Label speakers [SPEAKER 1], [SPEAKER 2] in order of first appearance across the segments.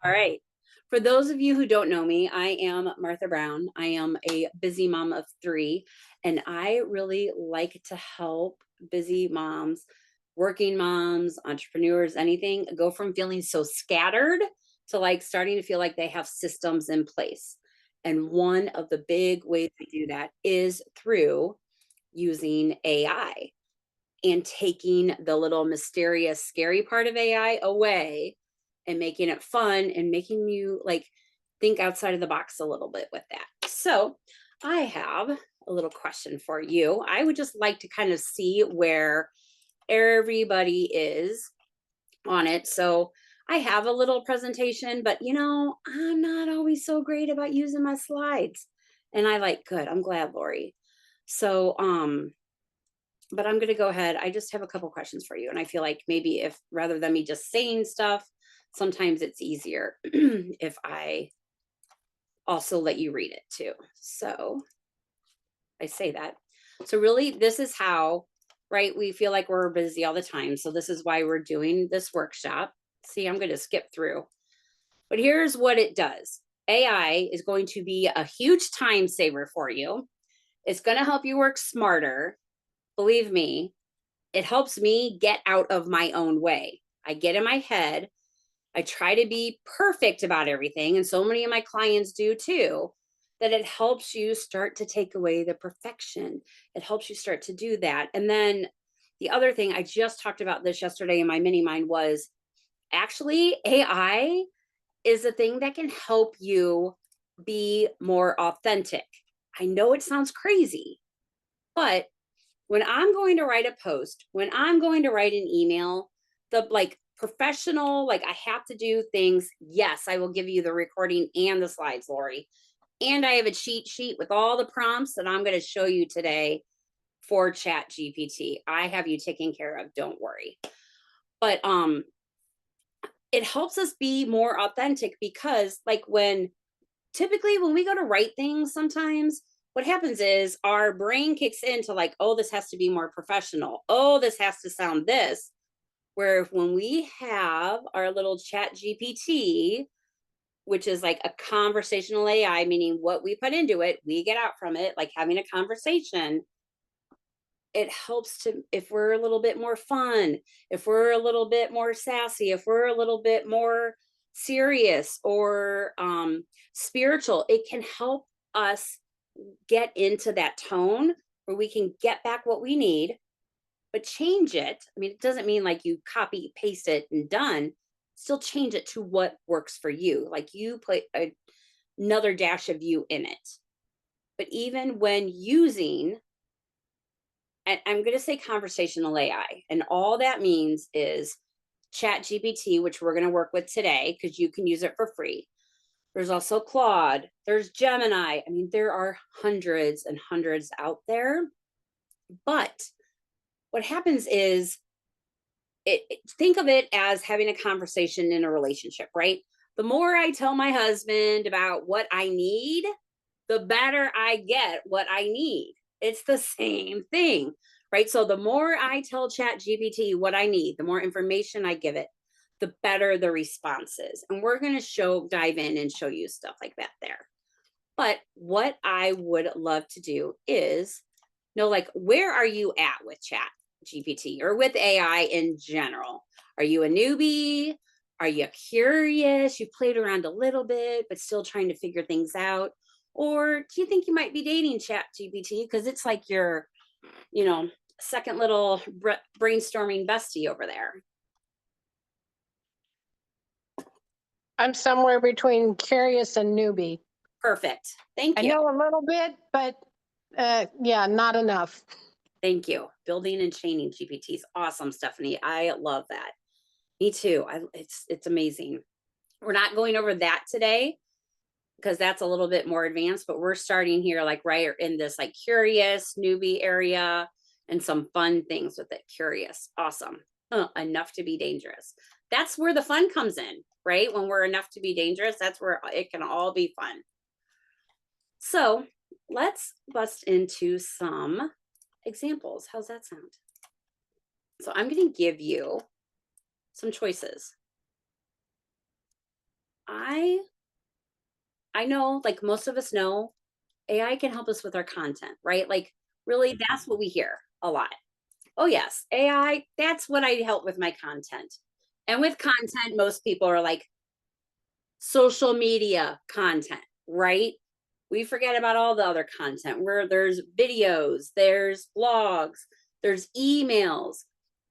[SPEAKER 1] All right. For those of you who don't know me, I am Martha Brown. I am a busy mom of three, and I really like to help busy moms, working moms, entrepreneurs, anything go from feeling so scattered to like starting to feel like they have systems in place. And one of the big ways I do that is through using AI and taking the little mysterious, scary part of AI away and making it fun and making you like think outside of the box a little bit with that. So, I have a little question for you. I would just like to kind of see where everybody is on it. So, I have a little presentation, but I'm not always so great about using my slides. And I like, good. I'm glad, Lori. So, but I'm going to go ahead. I just have a couple questions for you. And I feel like maybe if rather than me just saying stuff, sometimes it's easier if I also let you read it too. So I say that. So, really, this is how, right? We feel like we're busy all the time. So, this is why we're doing this workshop. See, I'm going to skip through, but here's what it does. AI is going to be a huge time saver for you. It's going to help you work smarter. Believe me, it helps me get out of my own way. I get in my head. I try to be perfect about everything. And so many of my clients do too, that it helps you start to take away the perfection. It helps you start to do that. And then the other thing, I just talked about this yesterday in my mini mind, was actually AI is a thing that can help you be more authentic. I know it sounds crazy, but when I'm going to write a post, when I'm going to write an email, the like professional, like I have to do things. Yes, I will give you the recording and the slides, Lori. And I have a cheat sheet with all the prompts that I'm going to show you today for ChatGPT. I have you taken care of, don't worry. But it helps us be more authentic because like typically when we go to write things sometimes what happens is our brain kicks into like, oh, this has to be more professional, oh, this has to sound this, where when we have our little chat gpt, which is like a conversational AI, meaning what we put into it we get out from it, like having a conversation, it helps to, if we're a little bit more fun, if we're a little bit more sassy, if we're a little bit more serious or spiritual, it can help us get into that tone where we can get back what we need, but change it. I mean, it doesn't mean like you copy, paste it and done. Still change it to what works for you. Like you put another dash of you in it. But even when using, and I'm going to say conversational AI, and all that means is ChatGPT, which we're going to work with today because you can use it for free. There's also Claude, there's Gemini. I mean, there are hundreds and hundreds out there. But what happens is, think of it as having a conversation in a relationship, right? The more I tell my husband about what I need, the better I get what I need. It's the same thing, right? So the more I tell ChatGPT what I need, the more information I give it, the better the response is. And we're going to dive in and show you stuff like that there. But what I would love to do is know, like, where are you at with ChatGPT or with AI in general? Are you a newbie? Are you curious? You played around a little bit, but still trying to figure things out? Or do you think you might be dating ChatGPT because it's like your, second little brainstorming bestie over there?
[SPEAKER 2] I'm somewhere between curious and newbie.
[SPEAKER 1] Perfect. Thank
[SPEAKER 2] I
[SPEAKER 1] you.
[SPEAKER 2] know a little bit, but yeah, not enough.
[SPEAKER 1] Thank you. Building and chaining GPTs. Awesome, Stephanie. I love that. Me too. It's amazing. We're not going over that today because that's a little bit more advanced, but we're starting here like right in this like curious newbie area and some fun things with it. Curious. Awesome. Enough to be dangerous. That's where the fun comes in, right? When we're enough to be dangerous, that's where it can all be fun. So let's bust into some examples. How's that sound? So I'm going to give you some choices. I know, like most of us know, AI can help us with our content, right? Like, really, that's what we hear a lot. Oh, yes, AI, that's what I help with my content. And with content, most people are like social media content, right? We forget about all the other content where there's videos, there's blogs, there's emails,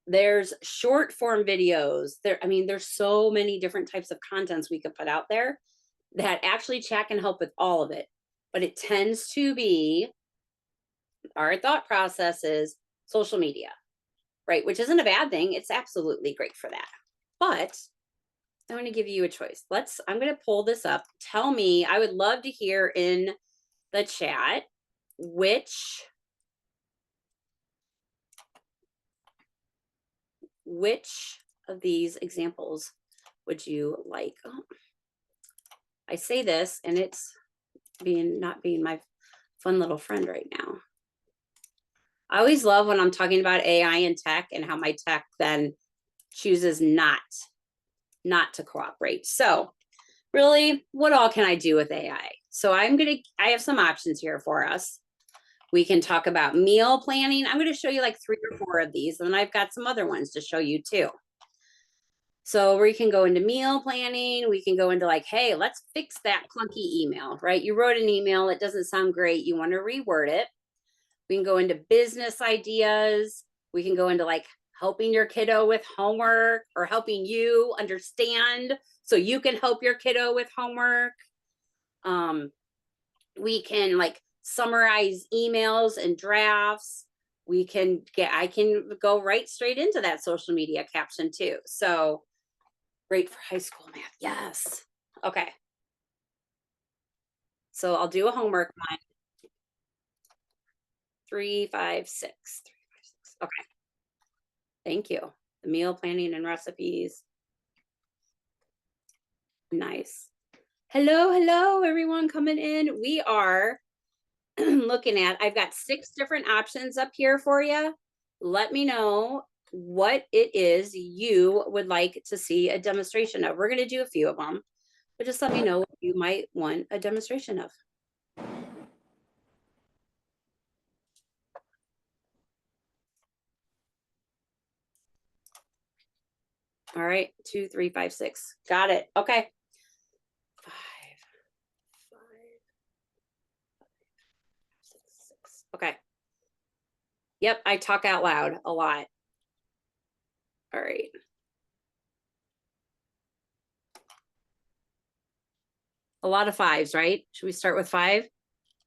[SPEAKER 1] there's short form videos. I mean, there's so many different types of contents we could put out there that actually chat can help with all of it. But it tends to be our thought process is social media, right? Which isn't a bad thing. It's absolutely great for that. But I'm going to give you a choice. I'm going to pull this up. Tell me, I would love to hear in the chat which of these examples would you like? Oh, I say this and it's not being my fun little friend right now. I always love when I'm talking about AI and tech and how my tech then chooses not to cooperate. So really, what all can I do with AI? So I have some options here for us. We can talk about meal planning. I'm going to show you like 3 or 4 of these, and then I've got some other ones to show you too. So we can go into meal planning. We can go into like, hey, let's fix that clunky email, right? You wrote an email, it doesn't sound great. You want to reword it. We can go into business ideas. We can go into like helping your kiddo with homework or helping you understand so you can help your kiddo with homework. We can like summarize emails and drafts. I can go right straight into that social media caption too. So great for high school math. Yes. Okay. So I'll do a homework one. 3, 5, 6. 3, 5, 6. Okay. Thank you. The meal planning and recipes. Nice. Hello, everyone coming in. We are looking at, I've got 6 different options up here for you. Let me know what it is you would like to see a demonstration of. We're going to do a few of them, but just let me know what you might want a demonstration of. All right, 2, 3, 5, 6. Got it. Okay. 5, 5, 6, 6. Okay. Yep, I talk out loud a lot. All right. A lot of 5s, right? Should we start with 5?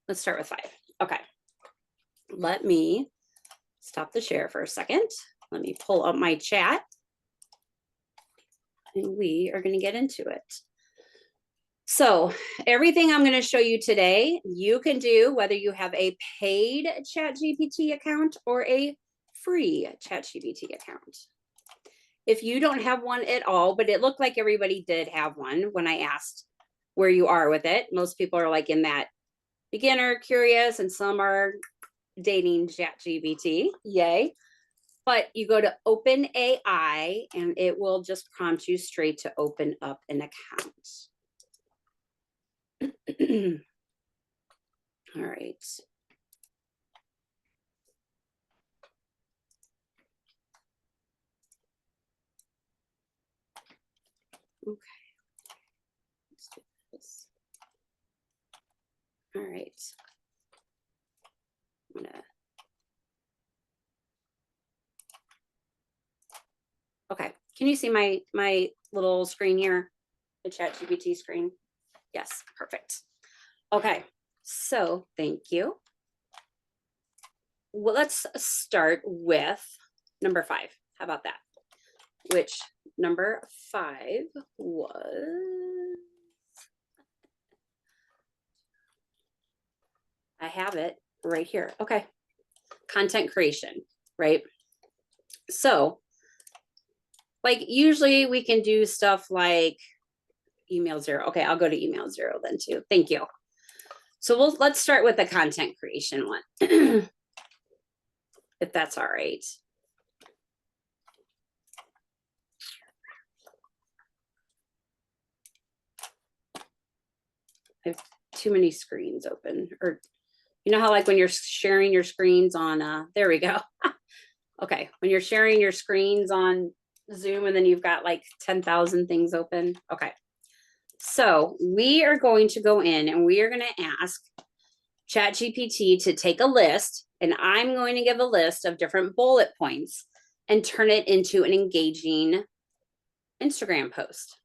[SPEAKER 1] Let's start with 5. Okay. Let me stop the share for a second. Let me pull up my chat. And we are going to get into it. So everything I'm going to show you today, you can do whether you have a paid ChatGPT account or a free ChatGPT account. If you don't have one at all, but it looked like everybody did have one when I asked where you are with it. Most people are like in that beginner, curious, and some are dating ChatGPT. Yay. But you go to OpenAI and it will just prompt you straight to open up an account. All right. Okay. Let's do this. All right. I'm gonna... Okay. Can you see my little screen here? The ChatGPT screen? Yes, perfect. Okay. So thank you. Well, let's start with number 5. How about that? Which number 5 was? I have it right here. Okay. Content creation, right? So, like usually we can do stuff like email 0. Okay, I'll go to email 0 then too. Thank you. So let's start with the content creation one. If that's all right. I have too many screens open, or you know how like when you're sharing your screens on, there we go. Okay, when you're sharing your screens on Zoom and then you've got like 10,000 things open. Okay, so we are going to go in and we are going to ask ChatGPT to take a list, and I'm going to give a list of different bullet points and turn it into an engaging Instagram post.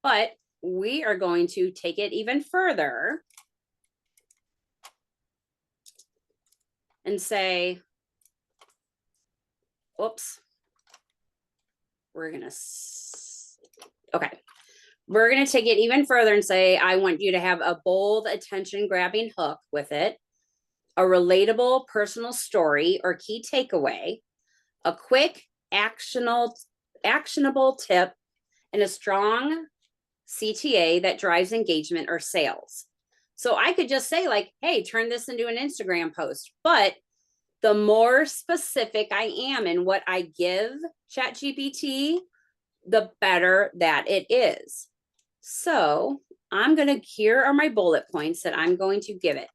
[SPEAKER 1] But we are going to take it even further and say, whoops, we're going to, okay. We're going to take it even further and say, I want you to have a bold, attention grabbing hook with it, a relatable personal story or key takeaway, a quick actionable tip, and a strong CTA that drives engagement or sales. So I could just say like, hey, turn this into an Instagram post. But the more specific I am in what I give ChatGPT, the better that it is. So here are my bullet points that I'm going to give it.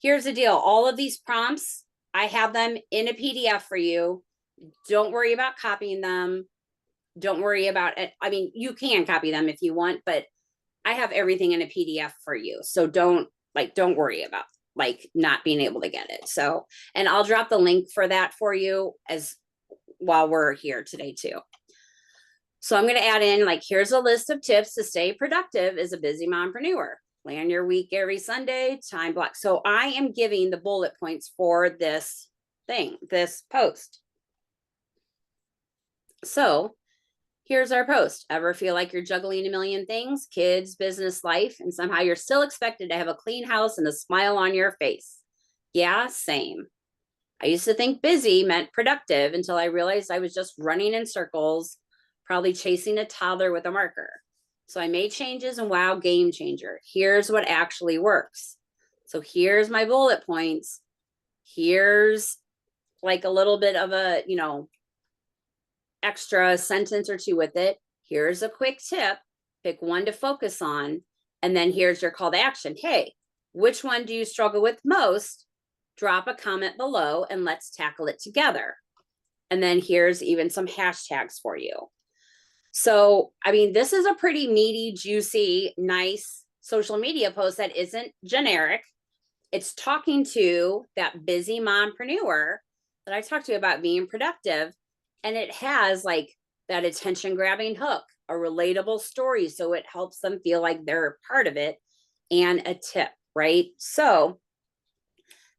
[SPEAKER 1] Here's the deal. All of these prompts, I have them in a PDF for you. Don't worry about copying them. Don't worry about it. I mean, you can copy them if you want, but I have everything in a PDF for you. So don't worry about like not being able to get it. So, and I'll drop the link for that for you as while we're here today too. So I'm going to add in like, here's a list of tips to stay productive as a busy mompreneur. Plan your week every Sunday, time block. So I am giving the bullet points for this thing, this post. So here's our post. Ever feel like you're juggling a million things, kids, business, life, and somehow you're still expected to have a clean house and a smile on your face? Yeah, same. I used to think busy meant productive until I realized I was just running in circles, probably chasing a toddler with a marker. So I made changes and wow, game changer. Here's what actually works. So here's my bullet points. Here's like a little bit of a, extra sentence or two with it. Here's a quick tip. Pick one to focus on. And then here's your call to action. Hey, which one do you struggle with most? Drop a comment below and let's tackle it together. And then here's even some hashtags for you. So, I mean, this is a pretty meaty, juicy, nice social media post that isn't generic. It's talking to that busy mompreneur that I talked to about being productive. And it has like that attention grabbing hook, a relatable story. So it helps them feel like they're part of it, and a tip, right? So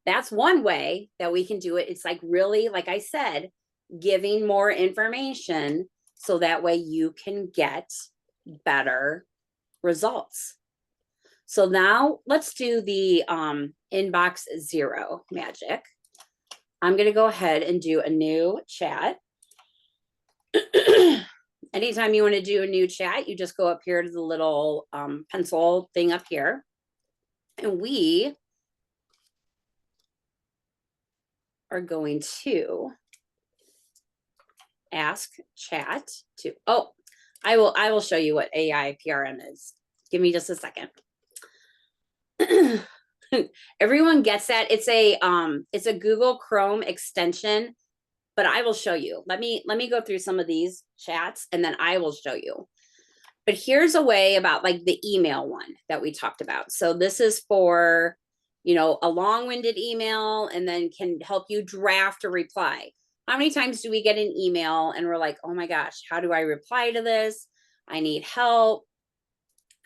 [SPEAKER 1] that's one way that we can do it. It's like really, like I said, giving more information so that way you can get better results. So now let's do the inbox zero magic. I'm going to go ahead and do a new chat. Anytime you want to do a new chat, you just go up here to the little pencil thing up here. And we are going to ask chat to, I will show you what AI PRM is. Give me just a second. Everyone gets that. It's a Google Chrome extension, but I will show you. Let me go through some of these chats and then I will show you. But here's a way about like the email one that we talked about. So this is for, a long-winded email and then can help you draft a reply. How many times do we get an email and we're like, oh my gosh, how do I reply to this? I need help,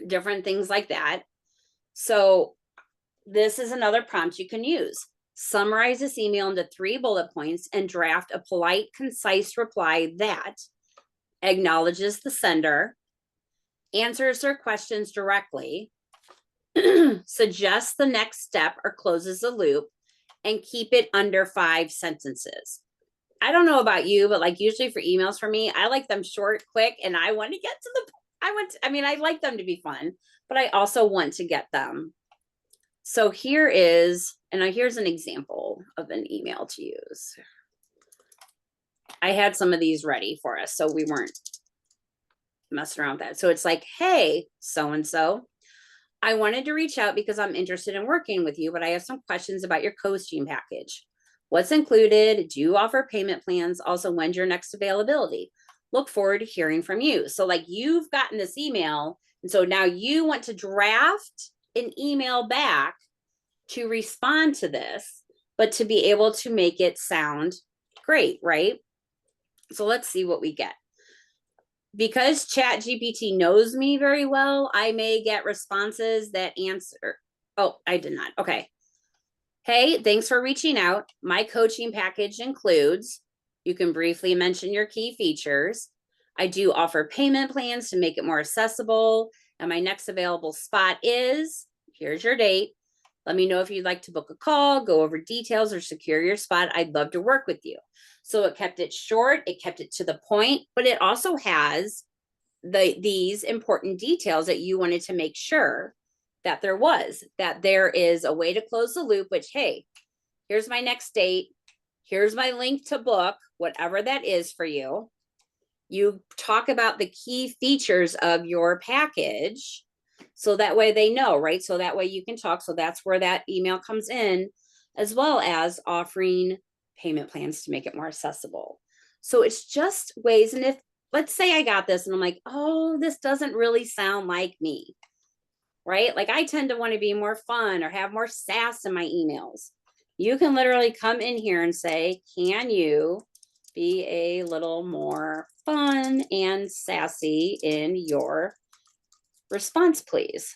[SPEAKER 1] different things like that. So this is another prompt you can use. Summarize this email into 3 bullet points and draft a polite, concise reply that acknowledges the sender, answers their questions directly, suggests the next step or closes the loop, and keep it under 5 sentences. I don't know about you, but like usually for emails for me, I like them short, quick, and I want to get to the, I like them to be fun, but I also want to get them. So here's an example of an email to use. I had some of these ready for us, so we weren't messing around with that. So it's like, hey, so-and-so, I wanted to reach out because I'm interested in working with you, but I have some questions about your coaching package. What's included? Do you offer payment plans? Also, when's your next availability? Look forward to hearing from you. So, like, you've gotten this email, and so now you want to draft an email back to respond to this, but to be able to make it sound great, right? So let's see what we get. Because ChatGPT knows me very well, I may get responses that answer. Oh, I did not. Okay. Hey, thanks for reaching out. My coaching package includes, you can briefly mention your key features. I do offer payment plans to make it more accessible. And my next available spot is, here's your date. Let me know if you'd like to book a call, go over details, or secure your spot. I'd love to work with you. So it kept it short, it kept it to the point, but it also has these important details that you wanted to make sure that there is a way to close the loop, which, hey, here's my next date. Here's my link to book, whatever that is for you. You talk about the key features of your package. So that way they know, right? So that way you can talk. So that's where that email comes in, as well as offering payment plans to make it more accessible. So it's just ways. And if, let's say I got this and I'm like, oh, this doesn't really sound like me, right? Like I tend to want to be more fun or have more sass in my emails. You can literally come in here and say, can you be a little more fun and sassy in your response, please?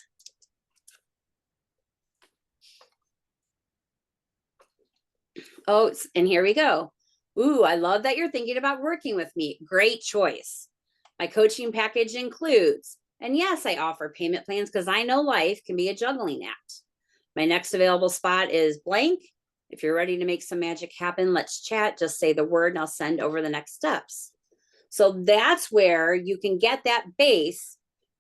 [SPEAKER 1] Oh, and here we go. Ooh, I love that you're thinking about working with me. Great choice. My coaching package includes, and yes, I offer payment plans because I know life can be a juggling act. My next available spot is blank. If you're ready to make some magic happen, let's chat. Just say the word and I'll send over the next steps. So that's where you can get that base,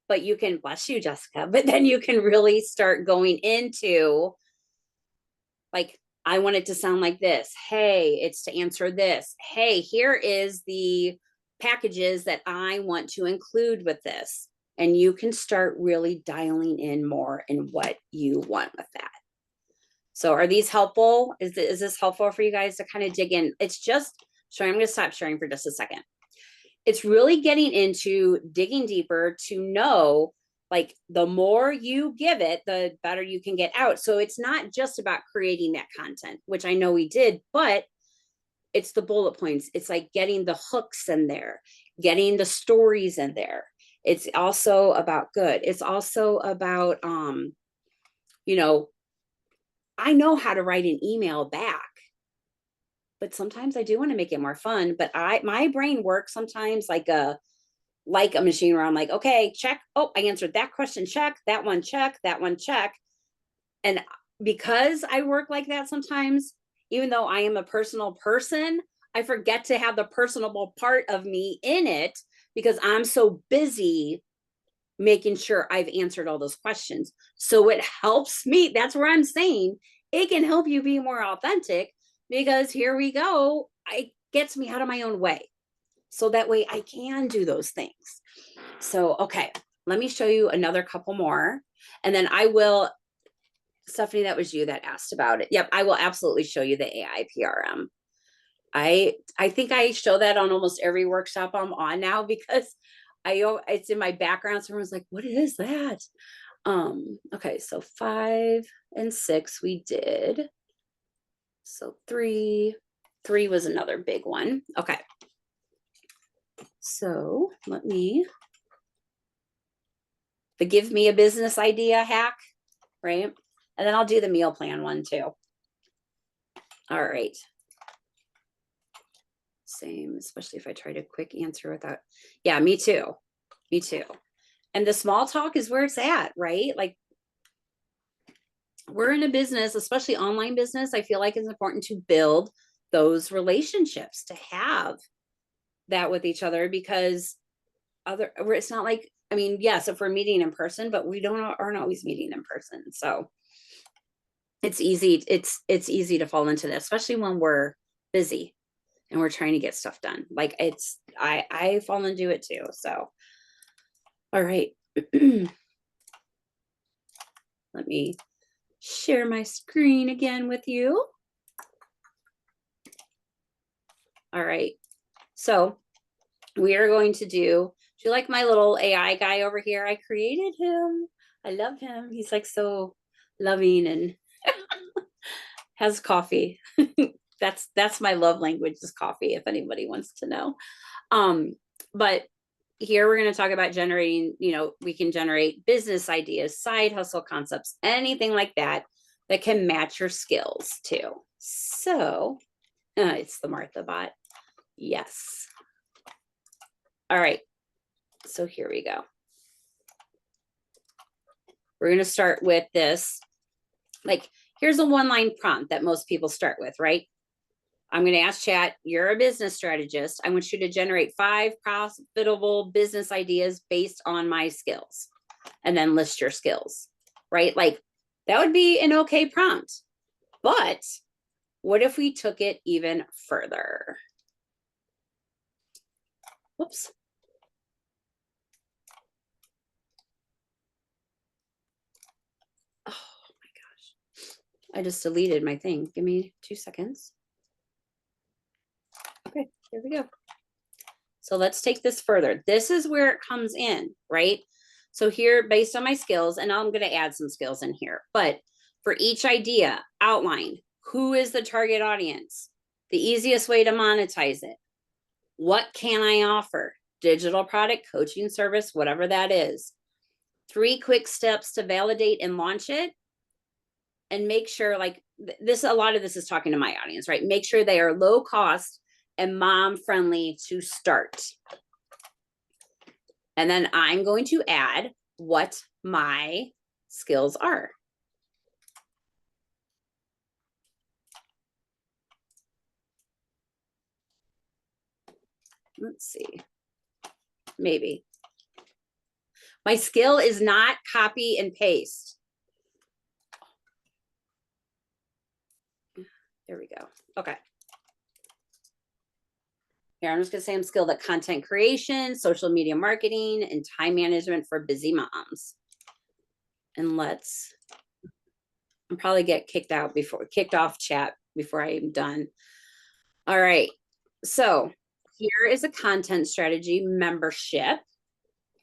[SPEAKER 1] but you can, bless you, Jessica, but then you can really start going into, like, I want it to sound like this. Hey, it's to answer this. Hey, here is the packages that I want to include with this. And you can start really dialing in more in what you want with that. So are these helpful? Is this helpful for you guys to kind of dig in? It's just, sorry, I'm going to stop sharing for just a second. It's really getting into digging deeper to know, like, the more you give it, the better you can get out. So it's not just about creating that content, which I know we did, but it's the bullet points. It's like getting the hooks in there, getting the stories in there. It's also about good. It's also about, you know, I know how to write an email back, but sometimes I do want to make it more fun. But my brain works sometimes like a machine where I'm like, okay, check. Oh, I answered that question. Check that one. Check that one. Check. And because I work like that sometimes, even though I am a personal person, I forget to have the personable part of me in it because I'm so busy making sure I've answered all those questions. So it helps me. That's where I'm saying it can help you be more authentic, because here we go. It gets me out of my own way. So that way I can do those things. So, okay, let me show you another couple more. And then I will, Stephanie, that was you that asked about it. Yep, I will absolutely show you the AI PRM. I think I show that on almost every workshop I'm on now, because it's in my background. So everyone's like, what is that? Okay, so 5 and 6 we did. So 3 was another big one. Okay. So let me, the give me a business idea hack, right? And then I'll do the meal plan one too. All right. Same, especially if I try to quick answer without, yeah, me too. Me too. And the small talk is where it's at, right? Like, we're in a business, especially online business. I feel like it's important to build those relationships, to have that with each other, because it's not like, I mean, yes, if we're meeting in person, but we aren't always meeting in person. So it's easy easy to fall into this, especially when we're busy and we're trying to get stuff done. Like, I fall into it too. So all right. Let me share my screen again with you. All right. So we are going to do you like my little AI guy over here? I created him. I love him. He's like so loving and has coffee. That's my love language is coffee, if anybody wants to know. But here we're going to talk about generating, we can generate business ideas, side hustle concepts, anything like that that can match your skills too. So it's the Martha bot. Yes. All right. So here we go. We're going to start with this. Like, here's a one-line prompt that most people start with, right? I'm going to ask chat, you're a business strategist. I want you to generate 5 profitable business ideas based on my skills, and then list your skills, right? Like, that would be an okay prompt. But what if we took it even further? Whoops. Oh my gosh. I just deleted my thing. Give me 2 seconds. Okay, here we go. So let's take this further. This is where it comes in, right? So here, based on my skills, and I'm going to add some skills in here, but for each idea, outline who is the target audience, the easiest way to monetize it, what can I offer, digital product, coaching service, whatever that is, 3 quick steps to validate and launch it, and make sure, like this, a lot of this is talking to my audience, right? Make sure they are low cost and mom friendly to start. And then I'm going to add what my skills are. Let's see. Maybe. My skill is not copy and paste. There we go. Okay. Here, I'm just going to say I'm skilled at content creation, social media marketing, and time management for busy moms. And I'll probably get kicked off chat before I'm done. All right. So here is a content strategy membership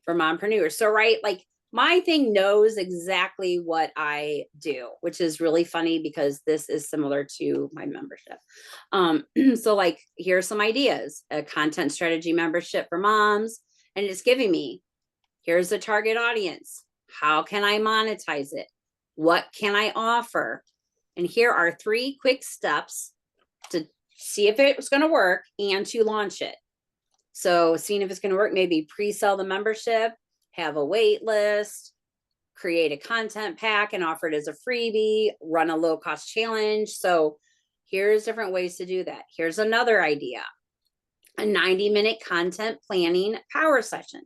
[SPEAKER 1] for mompreneurs. So, right, like my thing knows exactly what I do, which is really funny because this is similar to my membership. So like, here's some ideas, a content strategy membership for moms, and it's giving me, here's the target audience. How can I monetize it? What can I offer? And here are 3 quick steps to see if it's going to work and to launch it. So seeing if it's going to work, maybe pre-sell the membership, have a wait list, create a content pack and offer it as a freebie, run a low cost challenge. So here's different ways to do that. Here's another idea, a 90-minute content planning power session,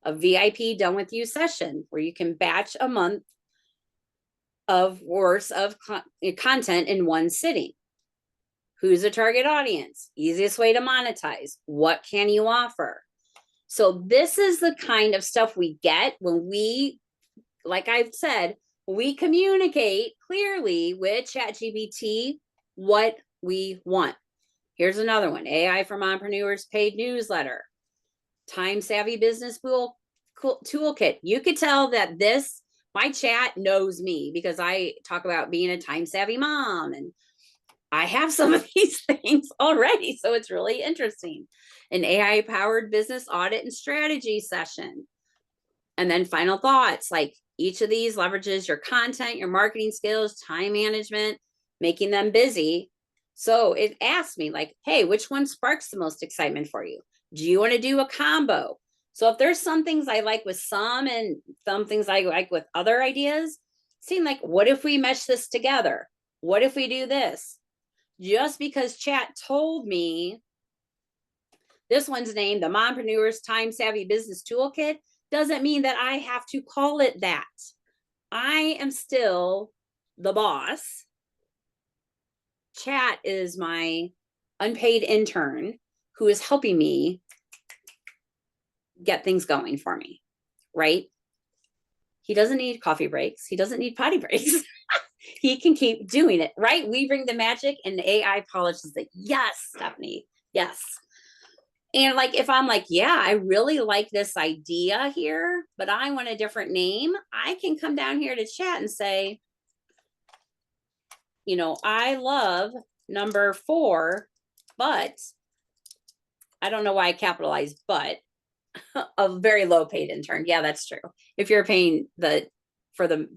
[SPEAKER 1] a VIP done with you session where you can batch a month of worth of content in one sitting. Who's the target audience? Easiest way to monetize. What can you offer? So this is the kind of stuff we get when we, like I've said, we communicate clearly with ChatGPT what we want. Here's another one, AI for Mompreneurs paid newsletter, time savvy business toolkit. You could tell that my chat knows me because I talk about being a time savvy mom, and I have some of these things already. So it's really interesting. An AI powered business audit and strategy session. And then final thoughts, like each of these leverages your content, your marketing skills, time management, making them busy. So it asks me like, hey, which one sparks the most excitement for you? Do you want to do a combo? So if there's some things I like with some and some things I like with other ideas, seem like, what if we mesh this together? What if we do this? Just because chat told me this one's named the Mompreneur's Time Savvy Business Toolkit doesn't mean that I have to call it that. I am still the boss. Chat is my unpaid intern who is helping me get things going for me, right? He doesn't need coffee breaks. He doesn't need potty breaks. He can keep doing it, right? We bring the magic and the AI polishes it. Yes, Stephanie. Yes. And like, if I'm like, yeah, I really like this idea here, but I want a different name, I can come down here to chat and say, you know, I love number 4, but I don't know why I capitalized, but a very low paid intern. Yeah, that's true. If you're paying for the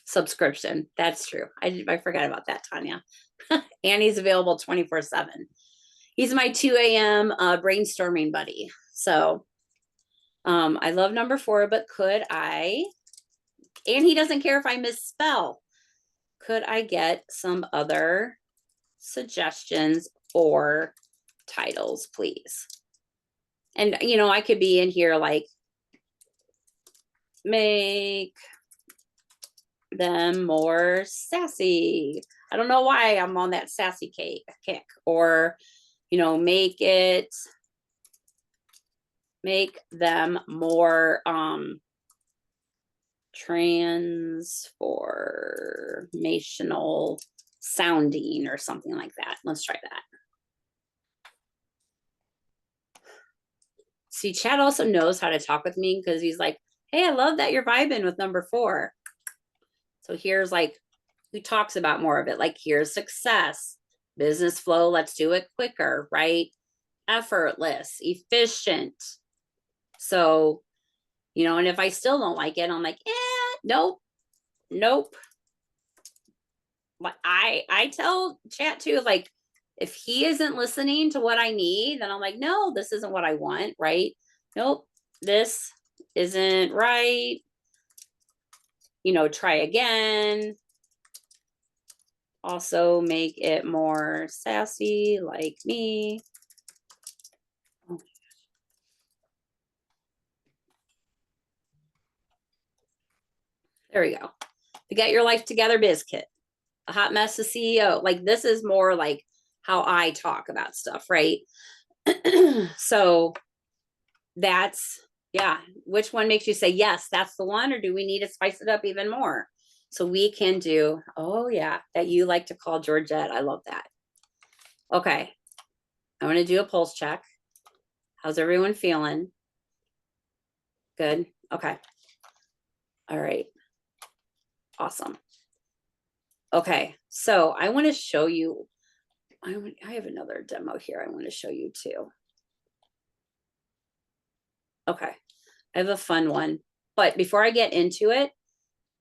[SPEAKER 1] subscription, that's true. I forgot about that, Tanya. And he's available 24/7. He's my 2 a.m. Brainstorming buddy. So I love number 4, but could I, and he doesn't care if I misspell, could I get some other suggestions or titles, please? And, you know, I could be in here like, make them more sassy. I don't know why I'm on that sassy kick. Or, you know, make them more transformational sounding or something like that. Let's try that. See, Chad also knows how to talk with me because he's like, hey, I love that you're vibing with number 4. So here's like, he talks about more of it. Like, here's success, business flow. Let's do it quicker, right? Effortless, efficient. So, you know, and if I still don't like it, I'm like, nope. But I tell chat too, like, if he isn't listening to what I need, then I'm like, no, this isn't what I want, right? Nope, this isn't right. You know, try again. Also make it more sassy like me. There we go. To get your life together, biz kit. A hot mess of CEO. Like, this is more like how I talk about stuff, right? So that's, yeah. Which one makes you say, yes, that's the one? Or do we need to spice it up even more? So we can do, oh yeah, that you like to call Georgette. I love that. Okay. I want to do a pulse check. How's everyone feeling? Good. Okay. All right. Awesome. Okay. So I want to show you, I have another demo here I want to show you too. Okay. I have a fun one, but before I get into it,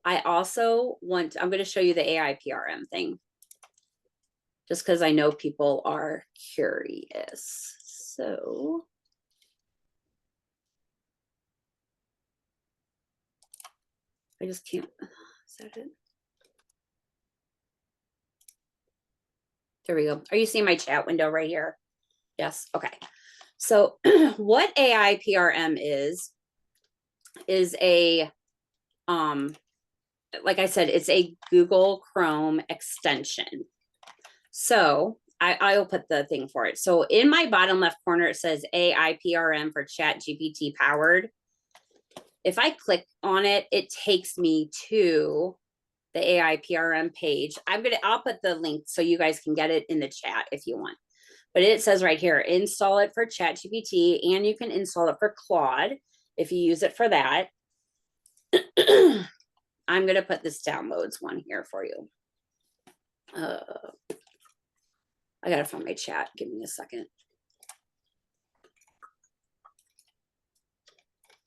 [SPEAKER 1] I also I'm going to show you the AI PRM thing, just because I know people are curious. So I just can't, is that it? There we go. Are you seeing my chat window right here? Yes. Okay. So what AI PRM is a, like I said, it's a Google Chrome extension. So I'll put the thing for it. So in my bottom left corner, it says AI PRM for ChatGPT powered. If I click on it, it takes me to the AI PRM page. I'll put the link so you guys can get it in the chat if you want. But it says right here, install it for ChatGPT, and you can install it for Claude if you use it for that. I'm going to put this downloads one here for you. I got to find my chat. Give me a second.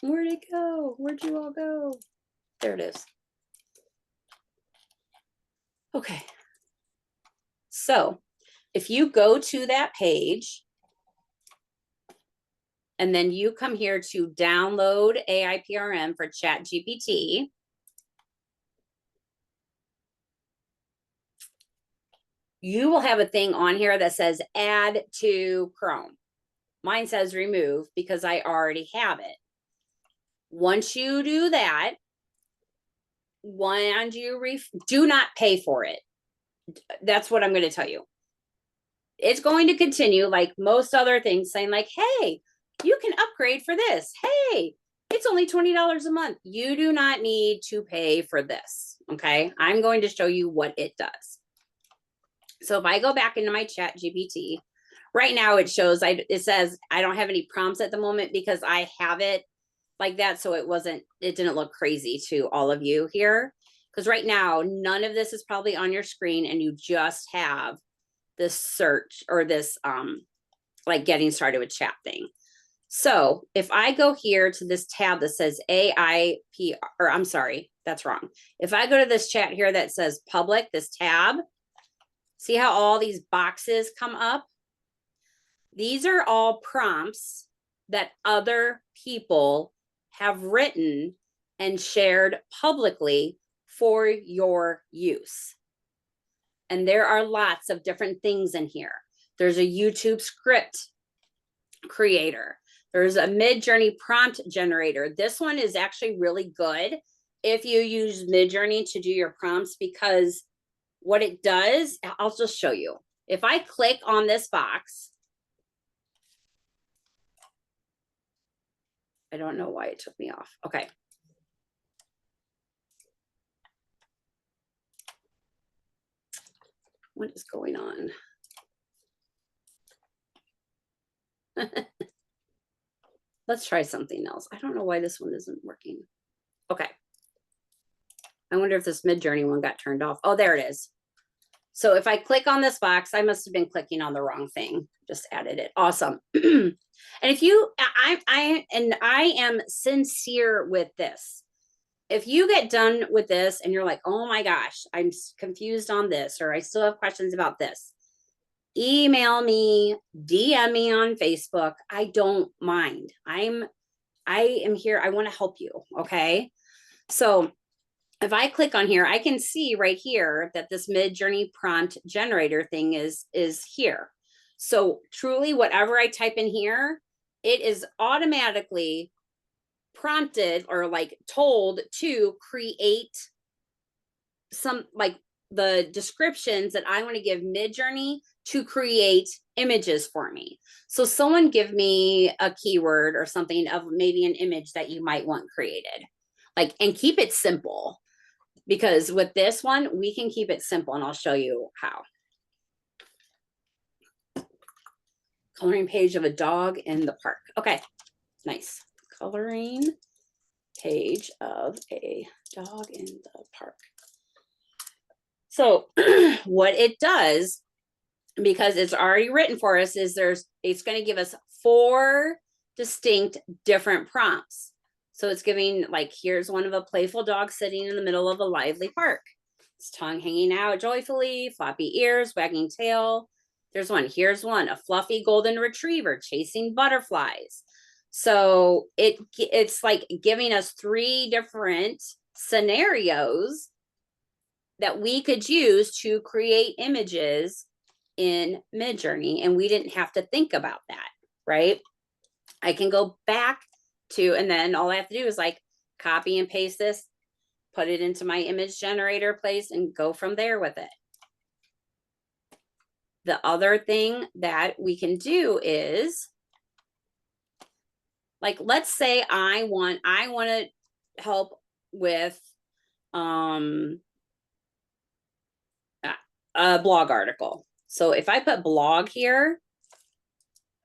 [SPEAKER 1] Where'd it go? Where'd you all go? There it is. Okay. So if you go to that page and then you come here to download AI PRM for ChatGPT, you will have a thing on here that says add to Chrome. Mine says remove because I already have it. Once you do that, do not pay for it. That's what I'm going to tell you. It's going to continue like most other things, saying like, hey, you can upgrade for this. Hey, It's only $20 a month. You do not need to pay for this. Okay. I'm going to show you what it does. So if I go back into my ChatGPT, right now it shows, it says I don't have any prompts at the moment because I have it like that. So it didn't look crazy to all of you here. Because right now, none of this is probably on your screen and you just have this search or this like getting started with chat thing. So if I go here to this tab that says AIP, or I'm sorry, that's wrong. If I go to this chat here that says public, this tab, see how all these boxes come up? These are all prompts that other people have written and shared publicly for your use. And there are lots of different things in here. There's a YouTube script creator. There's a MidJourney prompt generator. This one is actually really good if you use MidJourney to do your prompts, because what it does, I'll just show you. If I click on this box, I don't know why it took me off. Okay. What is going on? Let's try something else. I don't know why this one isn't working. Okay. I wonder if this MidJourney one got turned off. Oh, there it is. So if I click on this box, I must have been clicking on the wrong thing. Just added it. Awesome. And if you, I am sincere with this. If you get done with this and you're like, oh my gosh, I'm confused on this, or I still have questions about this, email me, DM me on Facebook. I don't mind. I am here. I want to help you. Okay. So if I click on here, I can see right here that this MidJourney prompt generator thing is here. So truly, whatever I type in here, it is automatically prompted or like told to create some, like the descriptions that I want to give MidJourney to create images for me. So someone give me a keyword or something of maybe an image that you might want created, like, and keep it simple. Because with this one, we can keep it simple, and I'll show you how. Coloring page of a dog in the park. Okay, nice. Coloring page of a dog in the park. So what it does, because it's already written for us, is it's going to give us 4 distinct different prompts. So it's giving, like, here's one of a playful dog sitting in the middle of a lively park. Its tongue hanging out joyfully, floppy ears, wagging tail. There's one. Here's one, a fluffy golden retriever chasing butterflies. So it's like giving us 3 different scenarios that we could use to create images in MidJourney, and we didn't have to think about that, right? I can go back to, and then all I have to do is like copy and paste this, put it into my image generator place, and go from there with it. The other thing that we can do is, like, let's say I want to help with a blog article. So if I put blog here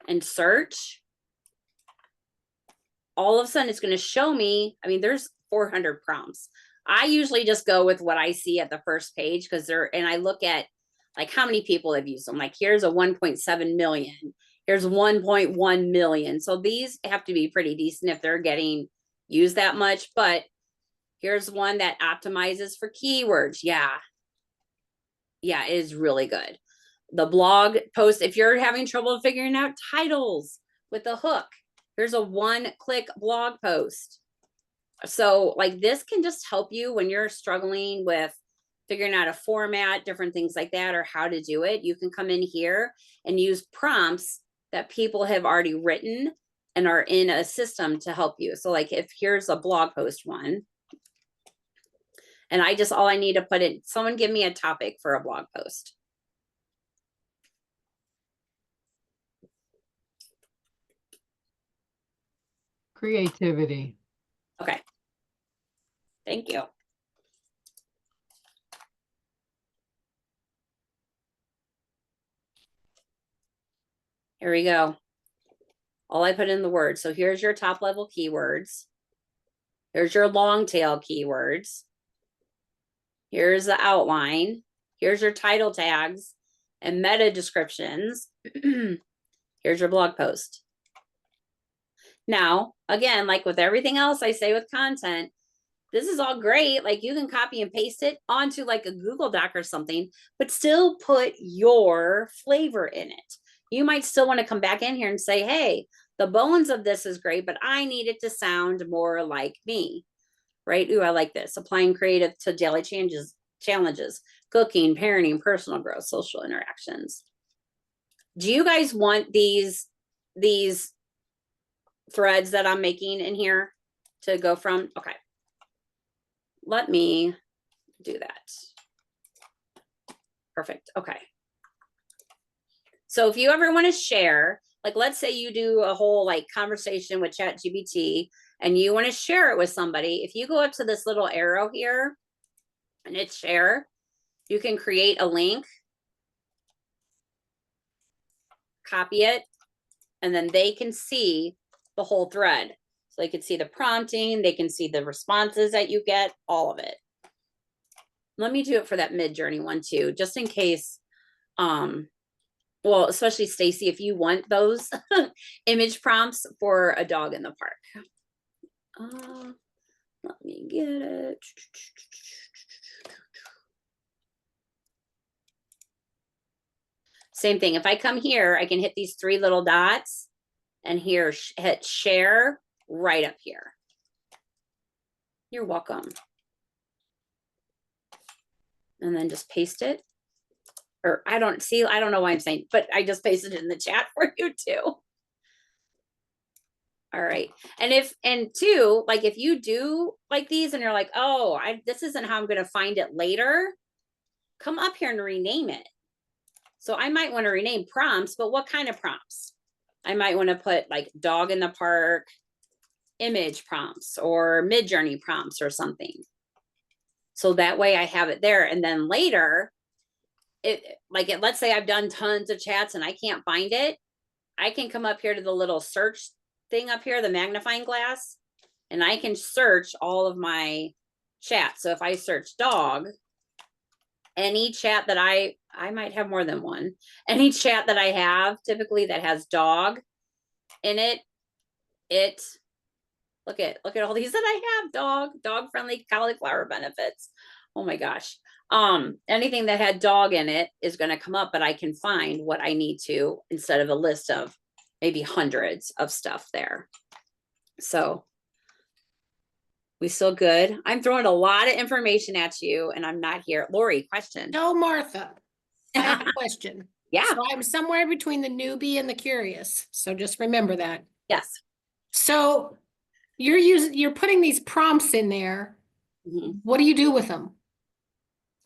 [SPEAKER 1] and search, all of a sudden it's going to show me, I mean, there's 400 prompts. I usually just go with what I see at the first page, because and I look at like how many people have used them. Like, here's a 1.7 million. Here's 1.1 million. So these have to be pretty decent if they're getting used that much. But here's one that optimizes for keywords. Yeah, it is really good. The blog post, if you're having trouble figuring out titles with a hook, here's a 1-click blog post. So like, this can just help you when you're struggling with figuring out a format, different things like that, or how to do it. You can come in here and use prompts that people have already written and are in a system to help you. So like, if here's a blog post one, and all I need to put in, someone give me a topic for a blog post.
[SPEAKER 3] Creativity.
[SPEAKER 1] Okay. Thank you. Here we go. All I put in the words. So here's your top level keywords. Here's your long tail keywords. Here's the outline. Here's your title tags and meta descriptions. Here's your blog post. Now, again, like with everything else I say with content, this is all great. Like you can copy and paste it onto like a Google Doc or something, but still put your flavor in it. You might still want to come back in here and say, hey, the bones of this is great, but I need it to sound more like me, right? Ooh, I like this. Applying creative to daily challenges, cooking, parenting, personal growth, social interactions. Do you guys want these threads that I'm making in here to go from? Okay. Let me do that. Perfect. Okay. So if you ever want to share, like let's say you do a whole like conversation with ChatGPT and you want to share it with somebody, if you go up to this little arrow here and it's share, you can create a link, copy it, and then they can see the whole thread. So they can see the prompting, they can see the responses that you get, all of it. Let me do it for that MidJourney one too, just in case, well, especially Stacy, if you want those image prompts for a dog in the park. Let me get it. Same thing. If I come here, I can hit these three little dots and here hit share right up here. You're welcome. And then just paste it. Or I don't know why I'm saying, but I just pasted it in the chat for you too. All right. And two, like if you do like these and you're like, oh, this isn't how I'm going to find it later, come up here and rename it. So I might want to rename prompts, but what kind of prompts? I might want to put like dog in the park, image prompts, or MidJourney prompts or something. So that way I have it there. And then later, let's say I've done tons of chats and I can't find it. I can come up here to the little search thing up here, the magnifying glass, and I can search all of my chats. So if I search dog, any chat that I might have more than one, any chat that I have typically that has dog in it, look at all these that I have, dog friendly cauliflower benefits. Oh my gosh. Anything that had dog in it is going to come up, but I can find what I need to instead of a list of maybe hundreds of stuff there. So we still good? I'm throwing a lot of information at you and I'm not here. Lori, question.
[SPEAKER 2] No, Martha, I have a question.
[SPEAKER 1] Yeah.
[SPEAKER 2] So I'm somewhere between the newbie and the curious. So just remember that.
[SPEAKER 1] Yes.
[SPEAKER 2] So you're putting these prompts in there.
[SPEAKER 1] Mm-hmm.
[SPEAKER 2] What do you do with them?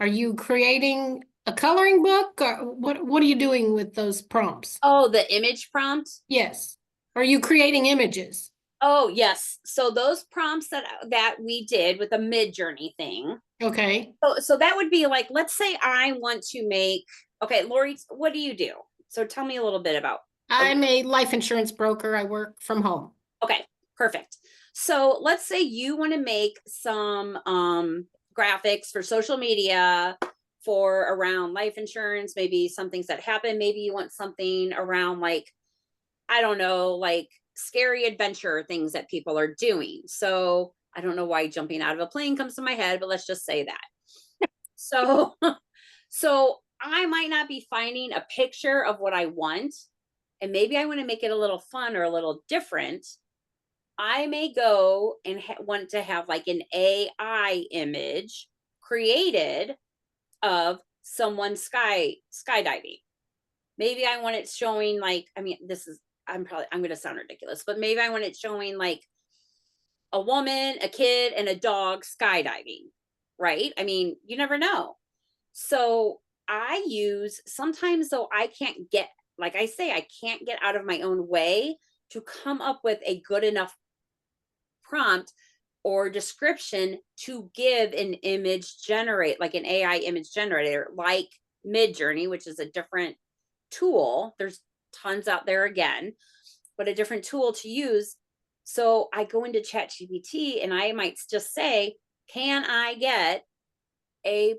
[SPEAKER 2] Are you creating a coloring book or what are you doing with those prompts?
[SPEAKER 1] Oh, the image prompt?
[SPEAKER 2] Yes. Are you creating images?
[SPEAKER 1] Oh, yes. So those prompts that we did with the MidJourney thing.
[SPEAKER 2] Okay.
[SPEAKER 1] So that would be like, let's say I want to make, okay, Lori, what do you do? So tell me a little bit about.
[SPEAKER 2] I'm a life insurance broker. I work from home.
[SPEAKER 1] Okay, perfect. So let's say you want to make some graphics for social media for around life insurance, maybe some things that happen. Maybe you want something around like, I don't know, like scary adventure things that people are doing. So I don't know why jumping out of a plane comes to my head, but let's just say that. So I might not be finding a picture of what I want, and maybe I want to make it a little fun or a little different. I may go and want to have like an AI image created of someone skydiving. Maybe I want it showing like, I mean, I'm going to sound ridiculous, but maybe I want it showing like a woman, a kid, and a dog skydiving, right? I mean, you never know. So sometimes though, I can't get, like I say, I can't get out of my own way to come up with a good enough prompt or description to give an image generate, like an AI image generator, like MidJourney, which is a different tool. There's tons out there again, but a different tool to use. So I go into ChatGPT and I might just say, can I get a